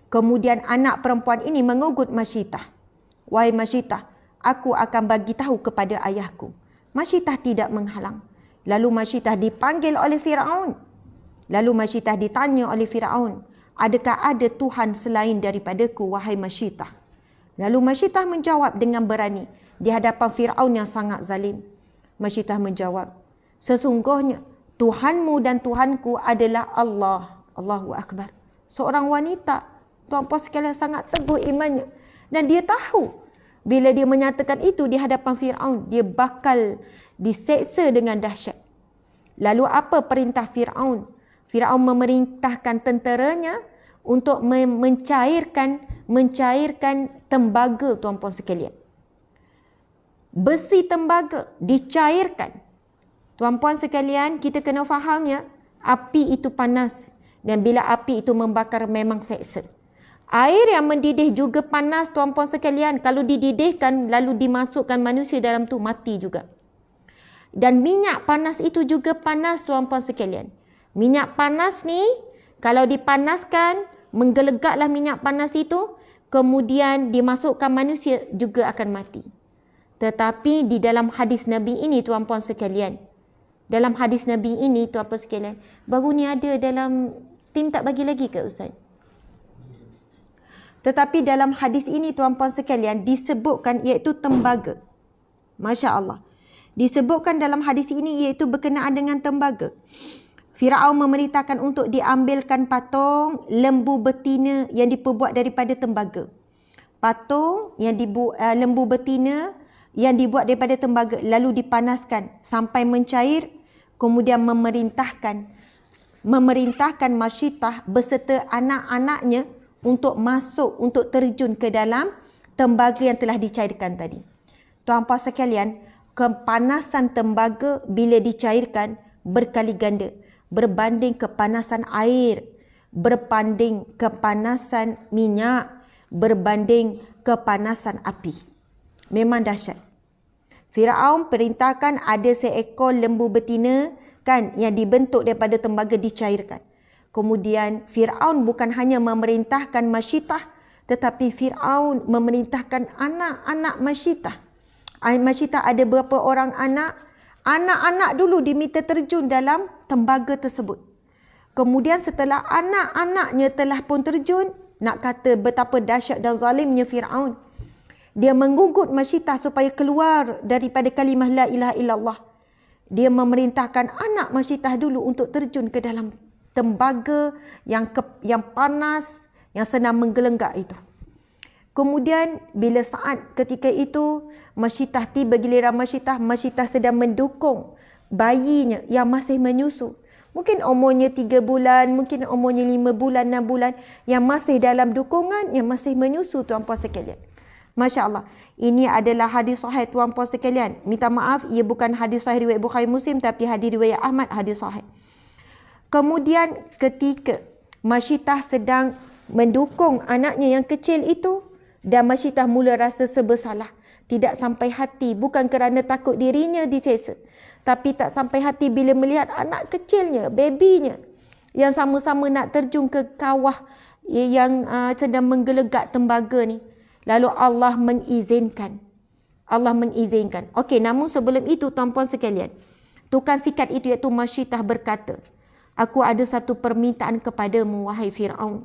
Kemudian anak perempuan ini mengugut Masyitah. Wahai Masyitah, aku akan bagi tahu kepada ayahku. Masyitah tidak menghalang. Lalu Masyitah dipanggil oleh Firaun. Lalu Masyitah ditanya oleh Firaun, adakah ada Tuhan selain daripadaku, wahai Masyitah? Lalu Masyitah menjawab dengan berani di hadapan Firaun yang sangat zalim. Masyitah menjawab, sesungguhnya Tuhanmu dan Tuhanku adalah Allah. Allahu Akbar. Seorang wanita, tuan-puan sekalian, sangat teguh imannya. Dan dia tahu bila dia menyatakan itu di hadapan Firaun, dia bakal diseksa dengan dahsyat. Lalu apa perintah Firaun? Firaun memerintahkan tenteranya untuk mencairkan tembaga, tuan-puan sekalian. Besi tembaga dicairkan. Tuan-puan sekalian, kita kena fahamnya, api itu panas. Dan bila api itu membakar memang seksa. Air yang mendidih juga panas tuan-puan sekalian. Kalau dididihkan lalu dimasukkan manusia dalam tu, mati juga. Dan minyak panas itu juga panas tuan-puan sekalian. Minyak panas ni, kalau dipanaskan, menggelegaklah minyak panas itu, kemudian dimasukkan manusia juga akan mati. Tetapi di dalam hadis Nabi ini tuan-puan sekalian, dalam hadis Nabi ini tuan-puan sekalian, baru ni ada dalam tim tak bagi lagi ke Ustaz? Tetapi dalam hadis ini tuan-puan sekalian disebutkan iaitu tembaga. Masya Allah. Disebutkan dalam hadis ini iaitu berkenaan dengan tembaga. Firaun memerintahkan untuk diambilkan patung lembu betina yang diperbuat daripada tembaga. Patung yang lembu betina yang dibuat daripada tembaga lalu dipanaskan sampai mencair, kemudian memerintahkan Masyitah beserta anak-anaknya untuk masuk, untuk terjun ke dalam tembaga yang telah dicairkan tadi. Tuan-puan sekalian, kepanasan tembaga bila dicairkan berkali ganda berbanding kepanasan air, berbanding kepanasan minyak, berbanding kepanasan api. Memang dahsyat. Firaun perintahkan ada seekor lembu betina kan yang dibentuk daripada tembaga dicairkan. Kemudian Firaun bukan hanya memerintahkan Masyitah, tetapi Firaun memerintahkan anak-anak Masyitah. Masyitah ada berapa orang anak? Anak-anak dulu diminta terjun dalam tembaga tersebut. Kemudian setelah anak-anaknya telah pun terjun, nak kata betapa dahsyat dan zalimnya Firaun. Dia mengugut Masyitah supaya keluar daripada kalimah la ilaha illallah. dia memerintahkan anak Masyitah dulu untuk terjun ke dalam tembaga yang panas, yang senang menggelenggak itu. Kemudian bila saat ketika itu Masyitah tiba giliran Masyitah sedang mendukung bayinya yang masih menyusu. Mungkin umurnya 3 bulan, mungkin umurnya 5 bulan, 6 bulan, yang masih dalam dukungan, yang masih menyusu tuan-puan sekalian. Masya Allah. Ini adalah hadis sahih tuan-puan sekalian. Minta maaf, ia bukan hadis sahih riwayat Bukhari Muslim, tapi hadis riwayat Ahmad, hadis sahih. Kemudian ketika Masyitah sedang mendukung anaknya yang kecil itu, dan Masyitah mula rasa serba salah. Tidak sampai hati, bukan kerana takut dirinya diseksa, tapi tak sampai hati bila melihat anak kecilnya, babynya, yang sama-sama nak terjun ke kawah yang sedang menggelegak tembaga ni. Lalu Allah mengizinkan. Okey, namun sebelum itu tuan-puan sekalian, tukang sikat itu iaitu Masyitah berkata, aku ada satu permintaan kepadamu, wahai Fir'aun.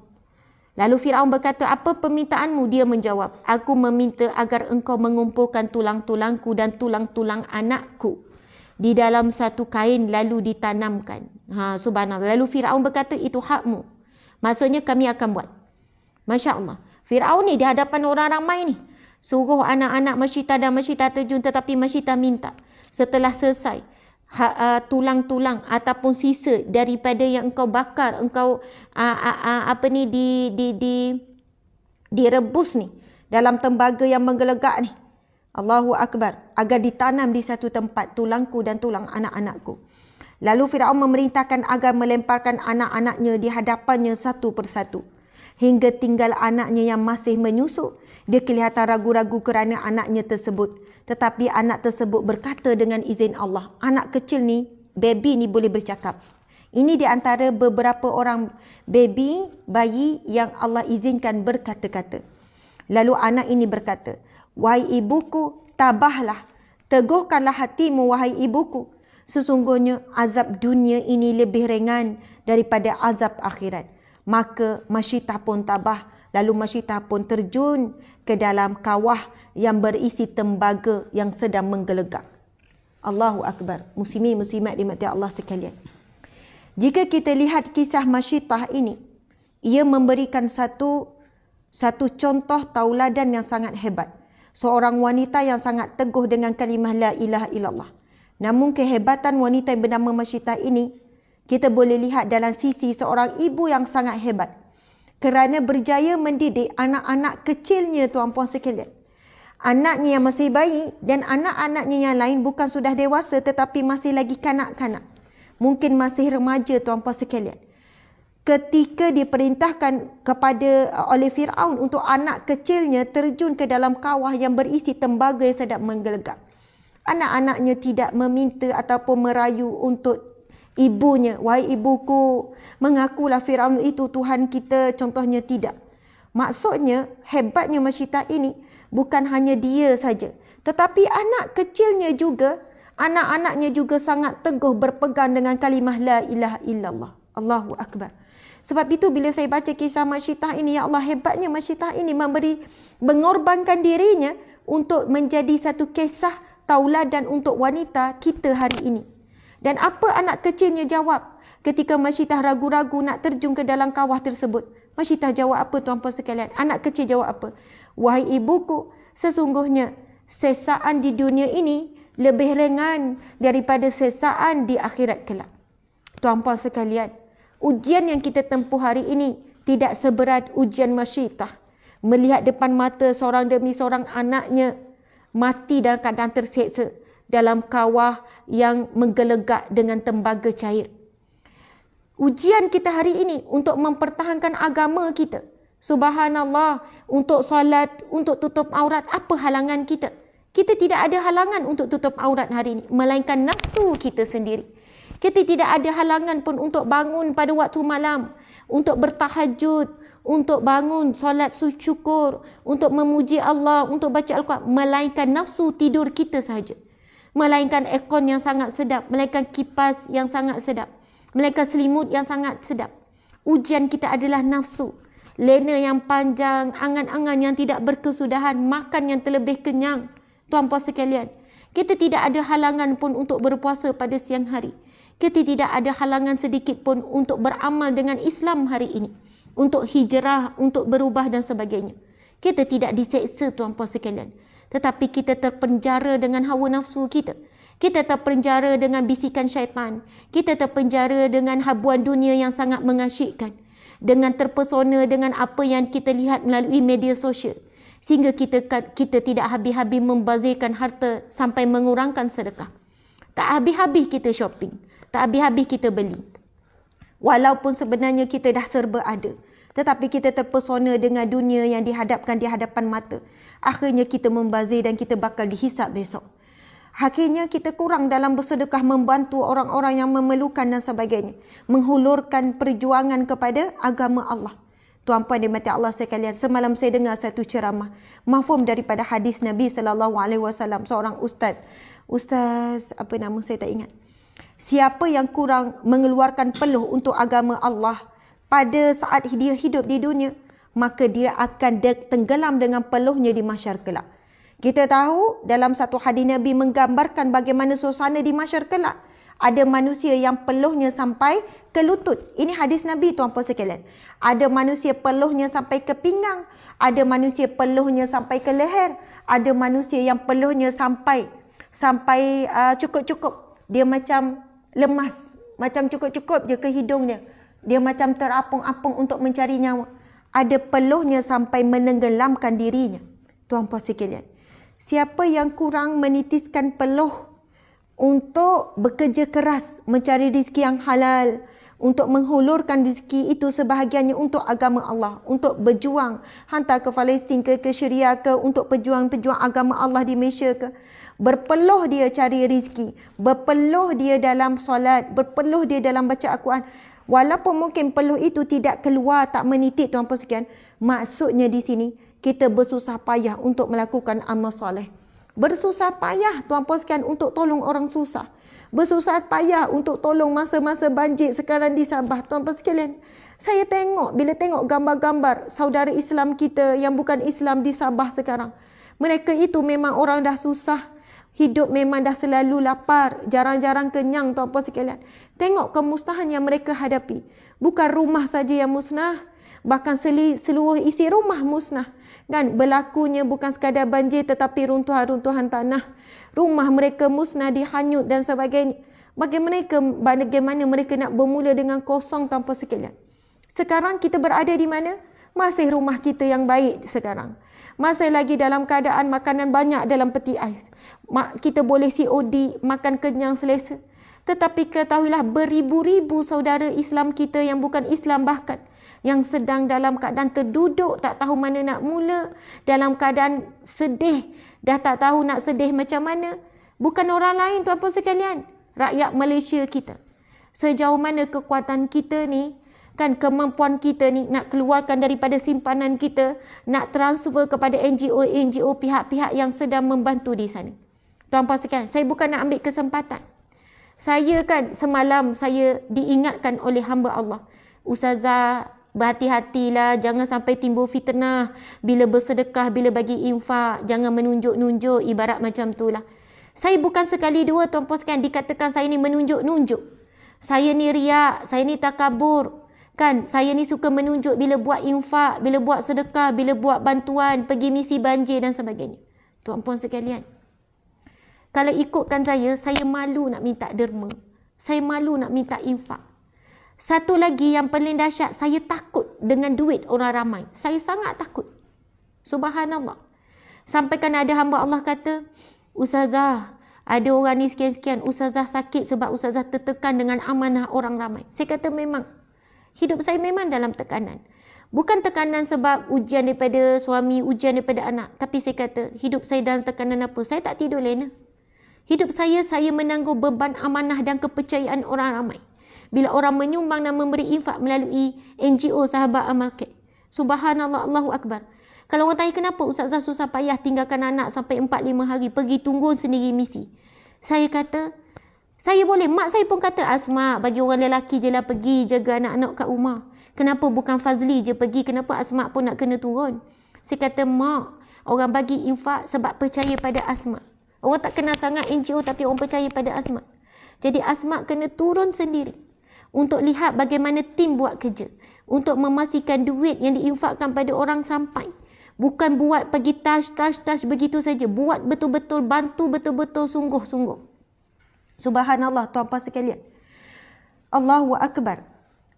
Lalu Fir'aun berkata, apa permintaanmu? Dia menjawab, aku meminta agar engkau mengumpulkan tulang-tulangku dan tulang-tulang anakku di dalam satu kain lalu ditanamkan. Subhanallah. Lalu Fir'aun berkata, itu hakmu. Maksudnya kami akan buat. Masya Allah. Fir'aun ni di hadapan orang ramai ni. Suruh anak-anak Masyitah dan Masyitah terjun, tetapi Masyitah minta. Setelah selesai, tulang-tulang ataupun sisa daripada yang engkau bakar, engkau direbus ni dalam tembaga yang menggelegak ni, Allahu Akbar, agar ditanam di satu tempat tulangku dan tulang anak-anakku. Lalu Fir'aun memerintahkan agar melemparkan anak-anaknya di hadapannya satu persatu, hingga tinggal anaknya yang masih menyusu. Dia kelihatan ragu-ragu kerana anaknya tersebut. Tetapi anak tersebut berkata dengan izin Allah. Anak kecil ni, baby ni boleh bercakap. Ini di antara beberapa orang bayi yang Allah izinkan berkata-kata. Lalu anak ini berkata, wahai ibuku, tabahlah, teguhkanlah hatimu wahai ibuku. Sesungguhnya azab dunia ini lebih ringan daripada azab akhirat. Maka Masyitah pun tabah. Lalu Masyitah pun terjun ke dalam kawah yang berisi tembaga yang sedang menggelegak. Allahu Akbar. Muslimin-muslimat dimati Allah sekalian. Jika kita lihat kisah Masyitah ini, ia memberikan satu contoh tauladan yang sangat hebat. Seorang wanita yang sangat teguh dengan kalimah la ilaha illallah. Namun kehebatan wanita yang bernama Masyitah ini, kita boleh lihat dalam sisi seorang ibu yang sangat hebat. Kerana berjaya mendidik anak-anak kecilnya tuan-puan sekalian. Anaknya yang masih bayi dan anak-anaknya yang lain bukan sudah dewasa tetapi masih lagi kanak-kanak. Mungkin masih remaja tuan-puan sekalian. Ketika diperintahkan oleh Fir'aun untuk anak kecilnya terjun ke dalam kawah yang berisi tembaga yang sedang menggelegak. Anak-anaknya tidak meminta ataupun merayu untuk ibunya. Wahai ibuku, mengakulah Fir'aun itu Tuhan kita, contohnya tidak. Maksudnya hebatnya Masyitah ini bukan hanya dia saja, tetapi anak kecilnya juga, anak-anaknya juga sangat teguh berpegang dengan kalimah la ilaha illallah. Allahu Akbar. Sebab itu bila saya baca kisah Masyitah ini, ya Allah, hebatnya Masyitah ini mengorbankan dirinya untuk menjadi satu kisah tauladan untuk wanita kita hari ini. Dan apa anak kecilnya jawab ketika Masyitah ragu-ragu nak terjun ke dalam kawah tersebut? Masyitah jawab apa tuan-puan sekalian? Anak kecil jawab apa? Wahai ibuku, sesungguhnya sesaan di dunia ini lebih ringan daripada sesaan di akhirat kelak. Tuan-puan sekalian, ujian yang kita tempuh hari ini tidak seberat ujian Masyitah. Melihat depan mata seorang demi seorang anaknya mati dalam keadaan terseksa dalam kawah yang menggelegak dengan tembaga cair. Ujian kita hari ini untuk mempertahankan agama kita. Subhanallah, untuk solat, untuk tutup aurat, apa halangan kita? Kita tidak ada halangan untuk tutup aurat hari ini, melainkan nafsu kita sendiri. Kita tidak ada halangan pun untuk bangun pada waktu malam, untuk bertahajud, untuk bangun solat syukur, untuk memuji Allah, untuk baca Al-Quran, melainkan nafsu tidur kita sahaja. Melainkan aircon yang sangat sedap, melainkan kipas yang sangat sedap, melainkan selimut yang sangat sedap. Ujian kita adalah nafsu. Lena yang panjang, angan-angan yang tidak berkesudahan, makan yang terlebih kenyang. Tuan-puan sekalian, Kita tidak ada halangan pun untuk berpuasa pada siang hari. Kita tidak ada halangan sedikit pun untuk beramal dengan Islam hari ini. Untuk hijrah, untuk berubah dan sebagainya. Kita tidak diseksa tuan-puan sekalian. Tetapi kita terpenjara dengan hawa nafsu kita. Kita terpenjara dengan bisikan syaitan. Kita terpenjara dengan habuan dunia yang sangat mengasyikkan. Dengan terpesona dengan apa yang kita lihat melalui media sosial. Sehingga kita tidak habis-habis membazirkan harta sampai mengurangkan sedekah. Tak habis-habis kita shopping. Tak habis-habis kita beli. Walaupun sebenarnya kita dah serba ada. Tetapi kita terpesona dengan dunia yang dihadapkan di hadapan mata. Akhirnya kita membazir dan kita bakal dihisap besok. Akhirnya kita kurang dalam bersedekah membantu orang-orang yang memerlukan dan sebagainya. Menghulurkan perjuangan kepada agama Allah. Tuan-puan dimati Allah sekalian, semalam saya dengar satu ceramah mafhum daripada hadis Nabi SAW, seorang ustaz apa nama saya tak ingat. Siapa yang kurang mengeluarkan peluh untuk agama Allah pada saat dia hidup di dunia, maka dia akan tenggelam dengan peluhnya di mahsyar kelak. Kita tahu dalam satu hadis Nabi menggambarkan bagaimana suasana di mahsyar kelak. Ada manusia yang peluhnya sampai ke lutut. Ini hadis Nabi tuan-puan sekalian. Ada manusia peluhnya sampai ke pinggang. Ada manusia peluhnya sampai ke leher. Ada manusia yang peluhnya sampai cukup-cukup. Dia macam lemas. Macam cukup-cukup je ke hidungnya. Dia macam terapung-apung untuk mencari nyawa. Ada peluhnya sampai menenggelamkan dirinya. Tuan-puan sekalian. Siapa yang kurang menitiskan peluh untuk bekerja keras mencari rezeki yang halal, untuk menghulurkan rezeki itu sebahagiannya untuk agama Allah, untuk berjuang hantar ke Palestin ke Syria ke, untuk pejuang-pejuang agama Allah di Malaysia ke, berpeluh dia cari rezeki, berpeluh dia dalam solat, berpeluh dia dalam baca Al-Quran. Walaupun mungkin peluh itu tidak keluar, tak menitik tuan-puan sekalian, maksudnya di sini kita bersusah payah untuk melakukan amal soleh. Bersusah payah tuan-puan sekalian untuk tolong orang susah. Bersusah payah untuk tolong masa-masa banjir sekarang di Sabah. Tuan-puan sekalian, saya bila tengok gambar-gambar saudara Islam kita yang bukan Islam di Sabah sekarang. Mereka itu memang orang dah susah. Hidup memang dah selalu lapar. Jarang-jarang kenyang tuan-puan sekalian. Tengok kemusnahan yang mereka hadapi. Bukan rumah saja yang musnah. Bahkan seluruh isi rumah musnah. Kan berlakunya bukan sekadar banjir tetapi runtuhan-runtuhan tanah. Rumah mereka musnah, dihanyut dan sebagainya. Bagaimana mereka nak bermula dengan kosong tanpa sekalian. Sekarang kita berada di mana? Masih rumah kita yang baik sekarang. Masih lagi dalam keadaan makanan banyak dalam peti ais. Kita boleh COD, makan kenyang selesa. Tetapi ketahuilah beribu-ribu saudara Islam kita yang bukan Islam bahkan, yang sedang dalam keadaan terduduk, tak tahu mana nak mula, dalam keadaan sedih, dah tak tahu nak sedih macam mana. Bukan orang lain tuan-puan sekalian, rakyat Malaysia kita. Sejauh mana kekuatan kita ni, kan kemampuan kita ni nak keluarkan daripada simpanan kita, nak transfer kepada NGO, pihak-pihak yang sedang membantu di sana. Tuan-puan sekalian, saya bukan nak ambil kesempatan. Saya kan semalam saya diingatkan oleh hamba Allah, Ustazah, berhati-hatilah, jangan sampai timbul fitnah bila bersedekah, bila bagi infak, jangan menunjuk-nunjuk, ibarat macam itulah. Saya bukan sekali dua tuan-puan sekalian dikatakan saya ni menunjuk-nunjuk. Saya ni riak, saya ni takabur. Kan, saya ni suka menunjuk bila buat infak, bila buat sedekah, bila buat bantuan, pergi misi banjir dan sebagainya. Tuan-puan sekalian, kalau ikutkan saya malu nak minta derma. Saya malu nak minta infak. Satu lagi yang paling dahsyat, saya takut dengan duit orang ramai. Saya sangat takut. Subhanallah. Sampai kan ada hamba Allah kata, Ustazah, ada orang ni sekian-sekian, Ustazah sakit sebab Ustazah tertekan dengan amanah orang ramai. Saya kata memang, hidup saya memang dalam tekanan. Bukan tekanan sebab ujian daripada suami, ujian daripada anak. Tapi saya kata, hidup saya dalam tekanan apa? Saya tak tidur lena. Hidup saya menanggung beban amanah dan kepercayaan orang ramai. Bila orang menyumbang dan memberi infak melalui NGO Sahabat Amal Kek. Subhanallah, Allahu Akbar. Kalau orang tanya kenapa Ustazah susah payah tinggalkan anak sampai 4-5 hari, pergi tunggu sendiri misi. Saya kata, saya boleh. Mak saya pun kata, Asma, bagi orang lelaki je lah pergi jaga anak-anak kat rumah. Kenapa bukan Fazli je pergi? Kenapa Asma pun nak kena turun? Saya kata, Mak, orang bagi infak sebab percaya pada Asma. Orang tak kenal sangat NGO tapi orang percaya pada Asma. Jadi Asma kena turun sendiri untuk lihat bagaimana tim buat kerja. Untuk memastikan duit yang diinfakkan pada orang sampai. Bukan buat pergi touch begitu saja. Buat betul-betul, bantu betul-betul sungguh-sungguh. Subhanallah tuan-puan sekalian. Allahu Akbar.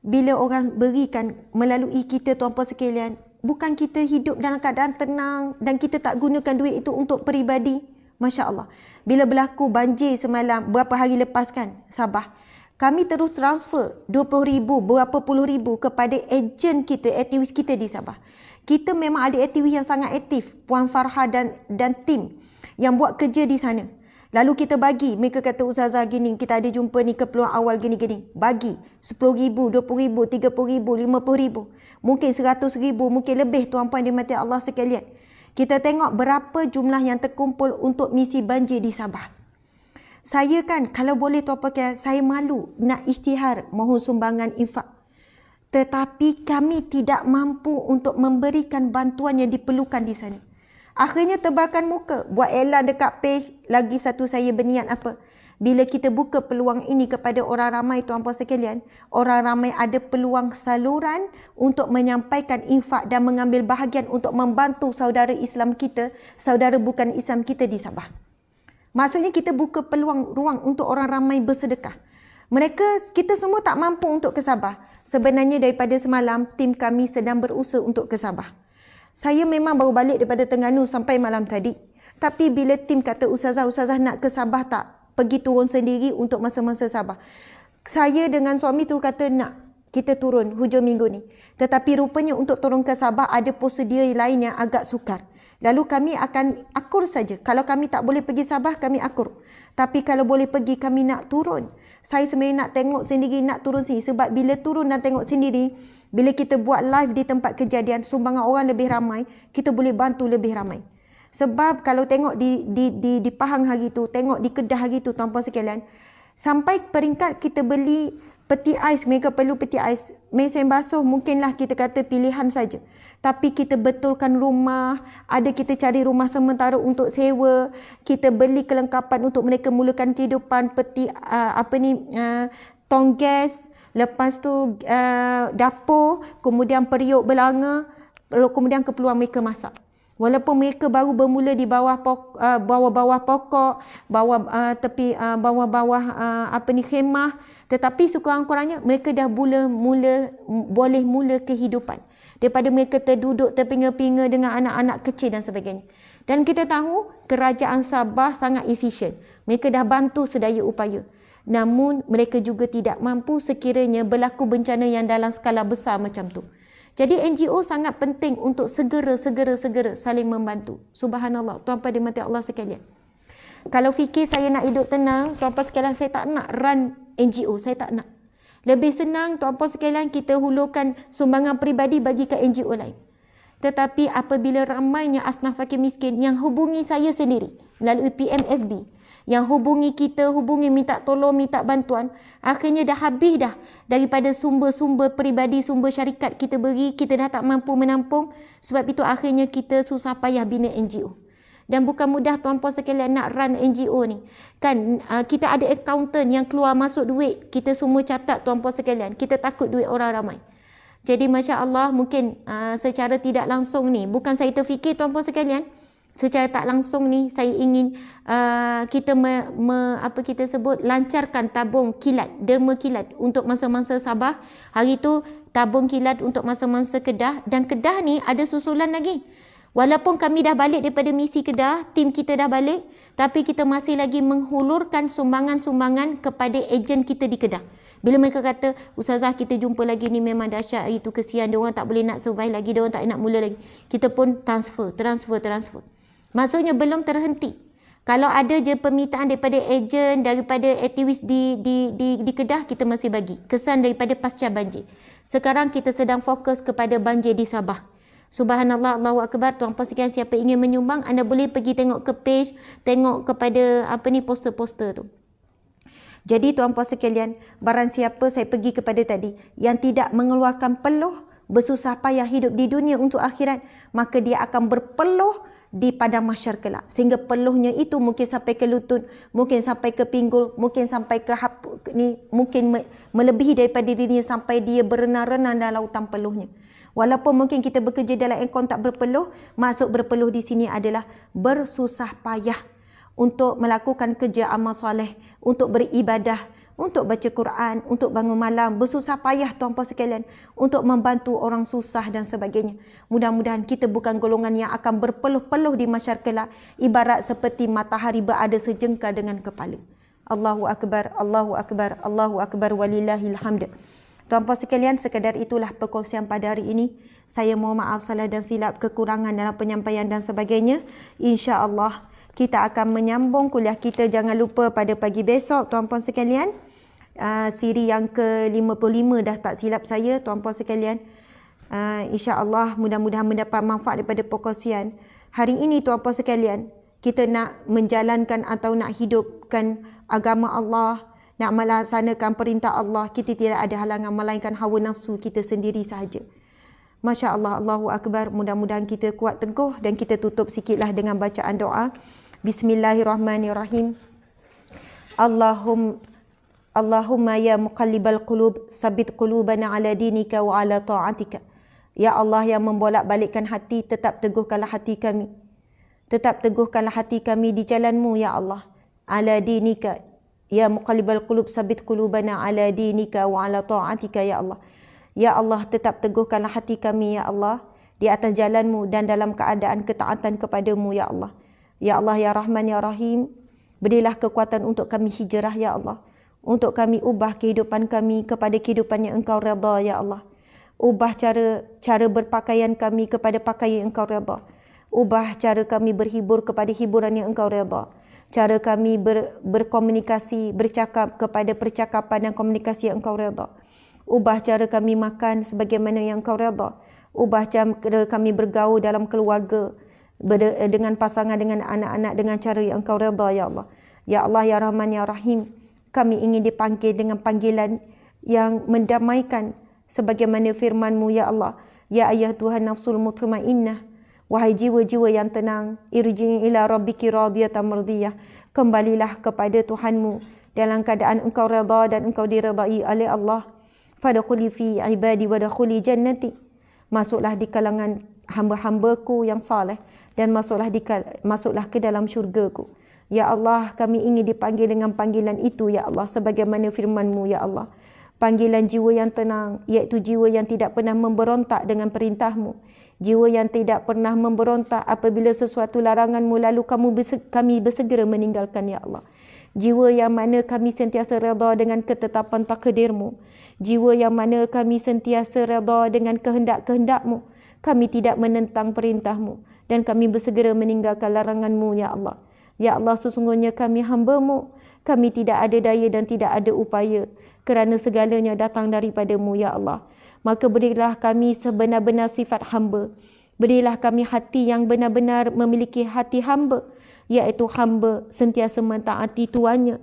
Bila orang berikan melalui kita tuan-puan sekalian, bukan kita hidup dalam keadaan tenang dan kita tak gunakan duit itu untuk peribadi. Masya Allah. Bila berlaku banjir semalam, berapa hari lepas kan, Sabah, kami terus transfer 20,000, berapa puluh ribu kepada ejen kita, aktivis kita di Sabah. Kita memang ada aktivis yang sangat aktif, Puan Farha dan tim yang buat kerja di sana. Lalu kita bagi, mereka kata Ustazah gini, kita ada jumpa ni keperluan awal gini-gini. Bagi 10,000, 20,000, 30,000, 50,000. Mungkin 100,000, mungkin lebih tuan-puan dimati Allah sekalian. Kita tengok berapa jumlah yang terkumpul untuk misi banjir di Sabah. Saya kan, kalau boleh tuan-puan, saya malu nak isytihar mohon sumbangan infak. Tetapi kami tidak mampu untuk memberikan bantuan yang diperlukan di sana. Akhirnya tebalkan muka, buat iklan dekat page. Lagi satu saya berniat apa? Bila kita buka peluang ini kepada orang ramai tuan-puan sekalian, orang ramai ada peluang saluran untuk menyampaikan infak dan mengambil bahagian untuk membantu saudara Islam kita, saudara bukan Islam kita di Sabah. Maksudnya kita buka peluang ruang untuk orang ramai bersedekah. Kita semua tak mampu untuk ke Sabah. Sebenarnya daripada semalam, tim kami sedang berusaha untuk ke Sabah. Saya memang baru balik daripada Terengganu sampai malam tadi. Tapi bila tim kata Ustazah nak ke Sabah tak? Pergi turun sendiri untuk masa-masa Sabah. Saya dengan suami tu kata nak kita turun hujung minggu ni. Tetapi rupanya untuk turun ke Sabah ada prosedur lain yang agak sukar. Lalu kami akan akur saja. Kalau kami tak boleh pergi Sabah, kami akur. Tapi kalau boleh pergi, kami nak turun. Saya sebenarnya nak tengok sendiri, nak turun sendiri. Sebab bila turun dan tengok sendiri, bila kita buat live di tempat kejadian, sumbangan orang lebih ramai, kita boleh bantu lebih ramai. Sebab kalau tengok di Pahang hari tu, tengok di Kedah hari tu tuan-puan sekalian, sampai peringkat kita beli peti ais, mereka perlu peti ais, mesin basuh mungkinlah kita kata pilihan saja. Tapi kita betulkan rumah, ada kita cari rumah sementara untuk sewa, kita beli kelengkapan untuk mereka mulakan kehidupan, peti tong gas, lepas tu dapur, kemudian periuk belanga, kemudian keperluan mereka masak. Walaupun mereka baru bermula di bawah pokok, bawah khemah, tetapi sekurang-kurangnya mereka dah boleh mula kehidupan. Daripada mereka terduduk terpinga-pinga dengan anak-anak kecil dan sebagainya. Dan kita tahu kerajaan Sabah sangat efisien. Mereka dah bantu sedaya upaya. Namun mereka juga tidak mampu sekiranya berlaku bencana yang dalam skala besar macam tu. Jadi NGO sangat penting untuk segera saling membantu. Subhanallah, tuan-puan dimati Allah sekalian. Kalau fikir saya nak hidup tenang, tuan-puan sekalian, saya tak nak run NGO, saya tak nak. Lebih senang tuan-puan sekalian kita hulurkan sumbangan peribadi bagi ke NGO lain. Tetapi apabila ramainya asnaf fakir miskin yang hubungi saya sendiri melalui PMFB, yang hubungi kita, minta tolong, minta bantuan, akhirnya dah habis dah daripada sumber-sumber peribadi, sumber syarikat kita beri, kita dah tak mampu menampung. Sebab itu akhirnya kita susah payah bina NGO. Dan bukan mudah tuan-puan sekalian nak run NGO ni. Kan kita ada accountant yang keluar masuk duit, kita semua catat tuan-puan sekalian. Kita takut duit orang ramai. Jadi Masya Allah mungkin secara tidak langsung ni, bukan saya terfikir tuan-puan sekalian, secara tak langsung ni saya ingin kita kita sebut lancarkan tabung kilat, derma kilat untuk masa-masa Sabah. Hari tu tabung kilat untuk masa-masa Kedah, dan Kedah ni ada susulan lagi. Walaupun kami dah balik daripada misi Kedah, tim kita dah balik, tapi kita masih lagi menghulurkan sumbangan-sumbangan kepada ejen kita di Kedah. Bila mereka kata, Ustazah kita jumpa lagi ni memang dahsyat, itu kesian, diorang tak boleh nak survive lagi, diorang tak nak mula lagi. Kita pun transfer. Maksudnya belum terhenti. Kalau ada je permintaan daripada ejen, daripada aktivis di Kedah, kita masih bagi. Kesan daripada pasca banjir. Sekarang kita sedang fokus kepada banjir di Sabah. Subhanallah, Allahu Akbar. Tuan-puan sekalian, siapa ingin menyumbang, anda boleh pergi tengok ke page, tengok kepada poster-poster tu. Jadi tuan-puan sekalian, barang siapa saya pergi kepada tadi yang tidak mengeluarkan peluh, bersusah payah hidup di dunia untuk akhirat, maka dia akan berpeluh di padang mahsyar kelak. Sehingga peluhnya itu mungkin sampai ke lutut, mungkin sampai ke pinggul, mungkin sampai ke mungkin melebihi daripada dirinya sampai dia berenang-renang dalam lautan peluhnya. Walaupun mungkin kita bekerja dalam aircon tak berpeluh, maksud berpeluh di sini adalah bersusah payah untuk melakukan kerja amal soleh, untuk beribadah, untuk baca Quran, untuk bangun malam, bersusah payah tuan-puan sekalian untuk membantu orang susah dan sebagainya. Mudah-mudahan kita bukan golongan yang akan berpeluh-peluh di mahsyar kelak, ibarat seperti matahari berada sejengkal dengan kepala. Allahu akbar, Allahu akbar, Allahu akbar, walillahil hamd. Tuan-puan sekalian, sekadar itulah perkongsian pada hari ini. Saya mohon maaf salah dan silap, kekurangan dalam penyampaian dan sebagainya. InsyaAllah kita akan menyambung kuliah kita. Jangan lupa pada pagi besok tuan-puan sekalian, siri yang ke-55 dah tak silap saya tuan-puan sekalian. InsyaAllah mudah-mudahan mendapat manfaat daripada perkongsian. Hari ini tuan-puan sekalian, kita nak menjalankan atau nak hidupkan agama Allah, nak melaksanakan perintah Allah, kita tidak ada halangan melainkan hawa nafsu kita sendiri sahaja. Masya Allah, Allahu Akbar. Mudah-mudahan kita kuat teguh dan kita tutup sikitlah dengan bacaan doa. Bismillahirrahmanirrahim. Allahumma ya muqallibal qulub, sabit qulubana ala dinika wa ala ta'atika. Ya Allah yang membolak-balikkan hati, tetap teguhkanlah hati kami. Tetap teguhkanlah hati kami di jalanmu ya Allah. Ala dinika. Ya muqallibal qulub, sabit qulubana ala dinika wa ala ta'atika ya Allah. Ya Allah, tetap teguhkanlah hati kami ya Allah di atas jalanmu dan dalam keadaan ketaatan kepadamu ya Allah. Ya Allah ya Rahman ya Rahim, berilah kekuatan untuk kami hijrah ya Allah. Untuk kami ubah kehidupan kami kepada kehidupan yang Engkau redha ya Allah. Ubah cara berpakaian kami kepada pakaian yang Engkau redha. Ubah cara kami berhibur kepada hiburan yang Engkau redha. Cara kami berkomunikasi, bercakap kepada percakapan dan komunikasi yang Engkau redha. Ubah cara kami makan sebagaimana yang Engkau redha. Ubah cara kami bergaul dalam keluarga, dengan pasangan, dengan anak-anak dengan cara yang Engkau redha ya Allah. Ya Allah ya Rahman ya Rahim, kami ingin dipanggil dengan panggilan yang mendamaikan sebagaimana firman-Mu ya Allah. Ya ayah Tuhan nafsul mutmainnah, wahai jiwa-jiwa yang tenang, irji'i ila rabbiki radiyatan mardiyah, kembalilah kepada Tuhanmu dalam keadaan engkau redha dan engkau diredai oleh Allah. Fadkhuli fi ibadi wadkhuli jannati, masuklah di kalangan hamba-hambaku yang saleh dan masuklah ke dalam syurgaku. Ya Allah, kami ingin dipanggil dengan panggilan itu ya Allah, sebagaimana firman-Mu ya Allah. Panggilan jiwa yang tenang, iaitu jiwa yang tidak pernah memberontak dengan perintah-Mu. Jiwa yang tidak pernah memberontak apabila sesuatu larangan-Mu lalu kami bersegera meninggalkan ya Allah. Jiwa yang mana kami sentiasa redha dengan ketetapan takdir-Mu. Jiwa yang mana kami sentiasa redha dengan kehendak-kehendak-Mu. Kami tidak menentang perintah-Mu dan kami bersegera meninggalkan larangan-Mu ya Allah. Ya Allah, sesungguhnya kami hamba-Mu. Kami tidak ada daya dan tidak ada upaya, kerana segalanya datang daripada-Mu ya Allah. Maka berilah kami sebenar-benar sifat hamba. Berilah kami hati yang benar-benar memiliki hati hamba, iaitu hamba sentiasa mentaati tuannya.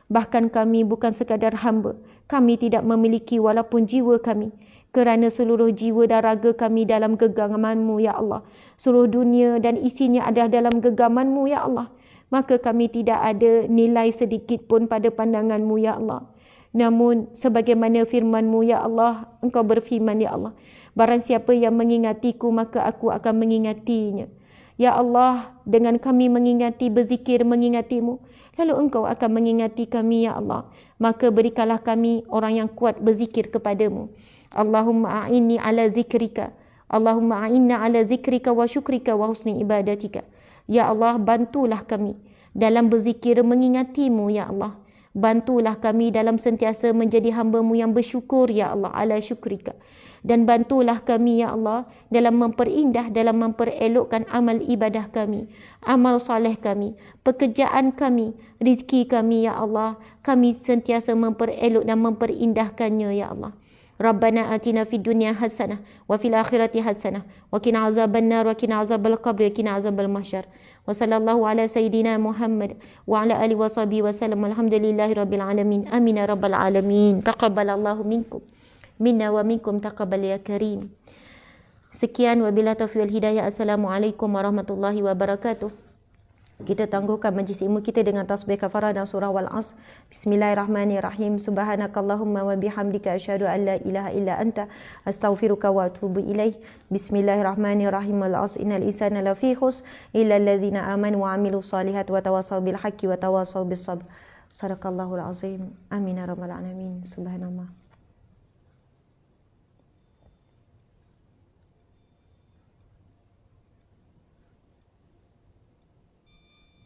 Bahkan kami bukan sekadar hamba, kami tidak memiliki walaupun jiwa kami, kerana seluruh jiwa dan raga kami dalam genggaman-Mu ya Allah. Seluruh dunia dan isinya ada dalam genggaman-Mu ya Allah. Maka kami tidak ada nilai sedikit pun pada pandangan-Mu ya Allah. Namun sebagaimana firman-Mu ya Allah, Engkau berfirman ya Allah, barang siapa yang mengingatiku maka aku akan mengingatinya. Ya Allah, dengan kami mengingati, berzikir mengingati-Mu, lalu Engkau akan mengingati kami ya Allah. Maka berikanlah kami orang yang kuat berzikir kepada-Mu. Allahumma a'inni ala zikrika, Allahumma a'inna ala zikrika wa syukrika wa husni ibadatika. Ya Allah, bantulah kami dalam berzikir mengingati-Mu ya Allah. Bantulah kami dalam sentiasa menjadi hamba-Mu yang bersyukur ya Allah ala syukrika. Dan bantulah kami ya Allah dalam memperindah, dalam memperelokkan amal ibadah kami, amal soleh kami, pekerjaan kami, rizki kami ya Allah. Kami sentiasa memperelok dan memperindahkannya ya Allah. Rabbana atina fid dunya hasanah wa fil akhirati hasanah wa qina azabannar wa qina azabal qabr wa qina azabal mahsyar. Wa sallallahu ala sayidina Muhammad wa ala alihi wa sahbihi wa sallam. Alhamdulillahi rabbil alamin. Amin ya rabbal alamin. Taqabbalallahu minkum minna wa minkum taqabbal ya karim. Sekian, wabillahi taufiq wal hidayah. Assalamualaikum warahmatullahi wabarakatuh. Kita tangguhkan majlis ilmu kita dengan tasbih kafarah dan surah wal as. Bismillahirrahmanirrahim. Subhanakallahumma wa bihamdika asyhadu an la ilaha illa anta astaghfiruka wa atubu ilaih. Bismillahirrahmanirrahim. Wal as innal insana lafi khusr illa allazina amanu wa amilus solihat wa tawasaw bil haqqi wa tawasaw bis sabr. Sadaqallahul azim. Amin ya rabbal alamin. Subhanallah.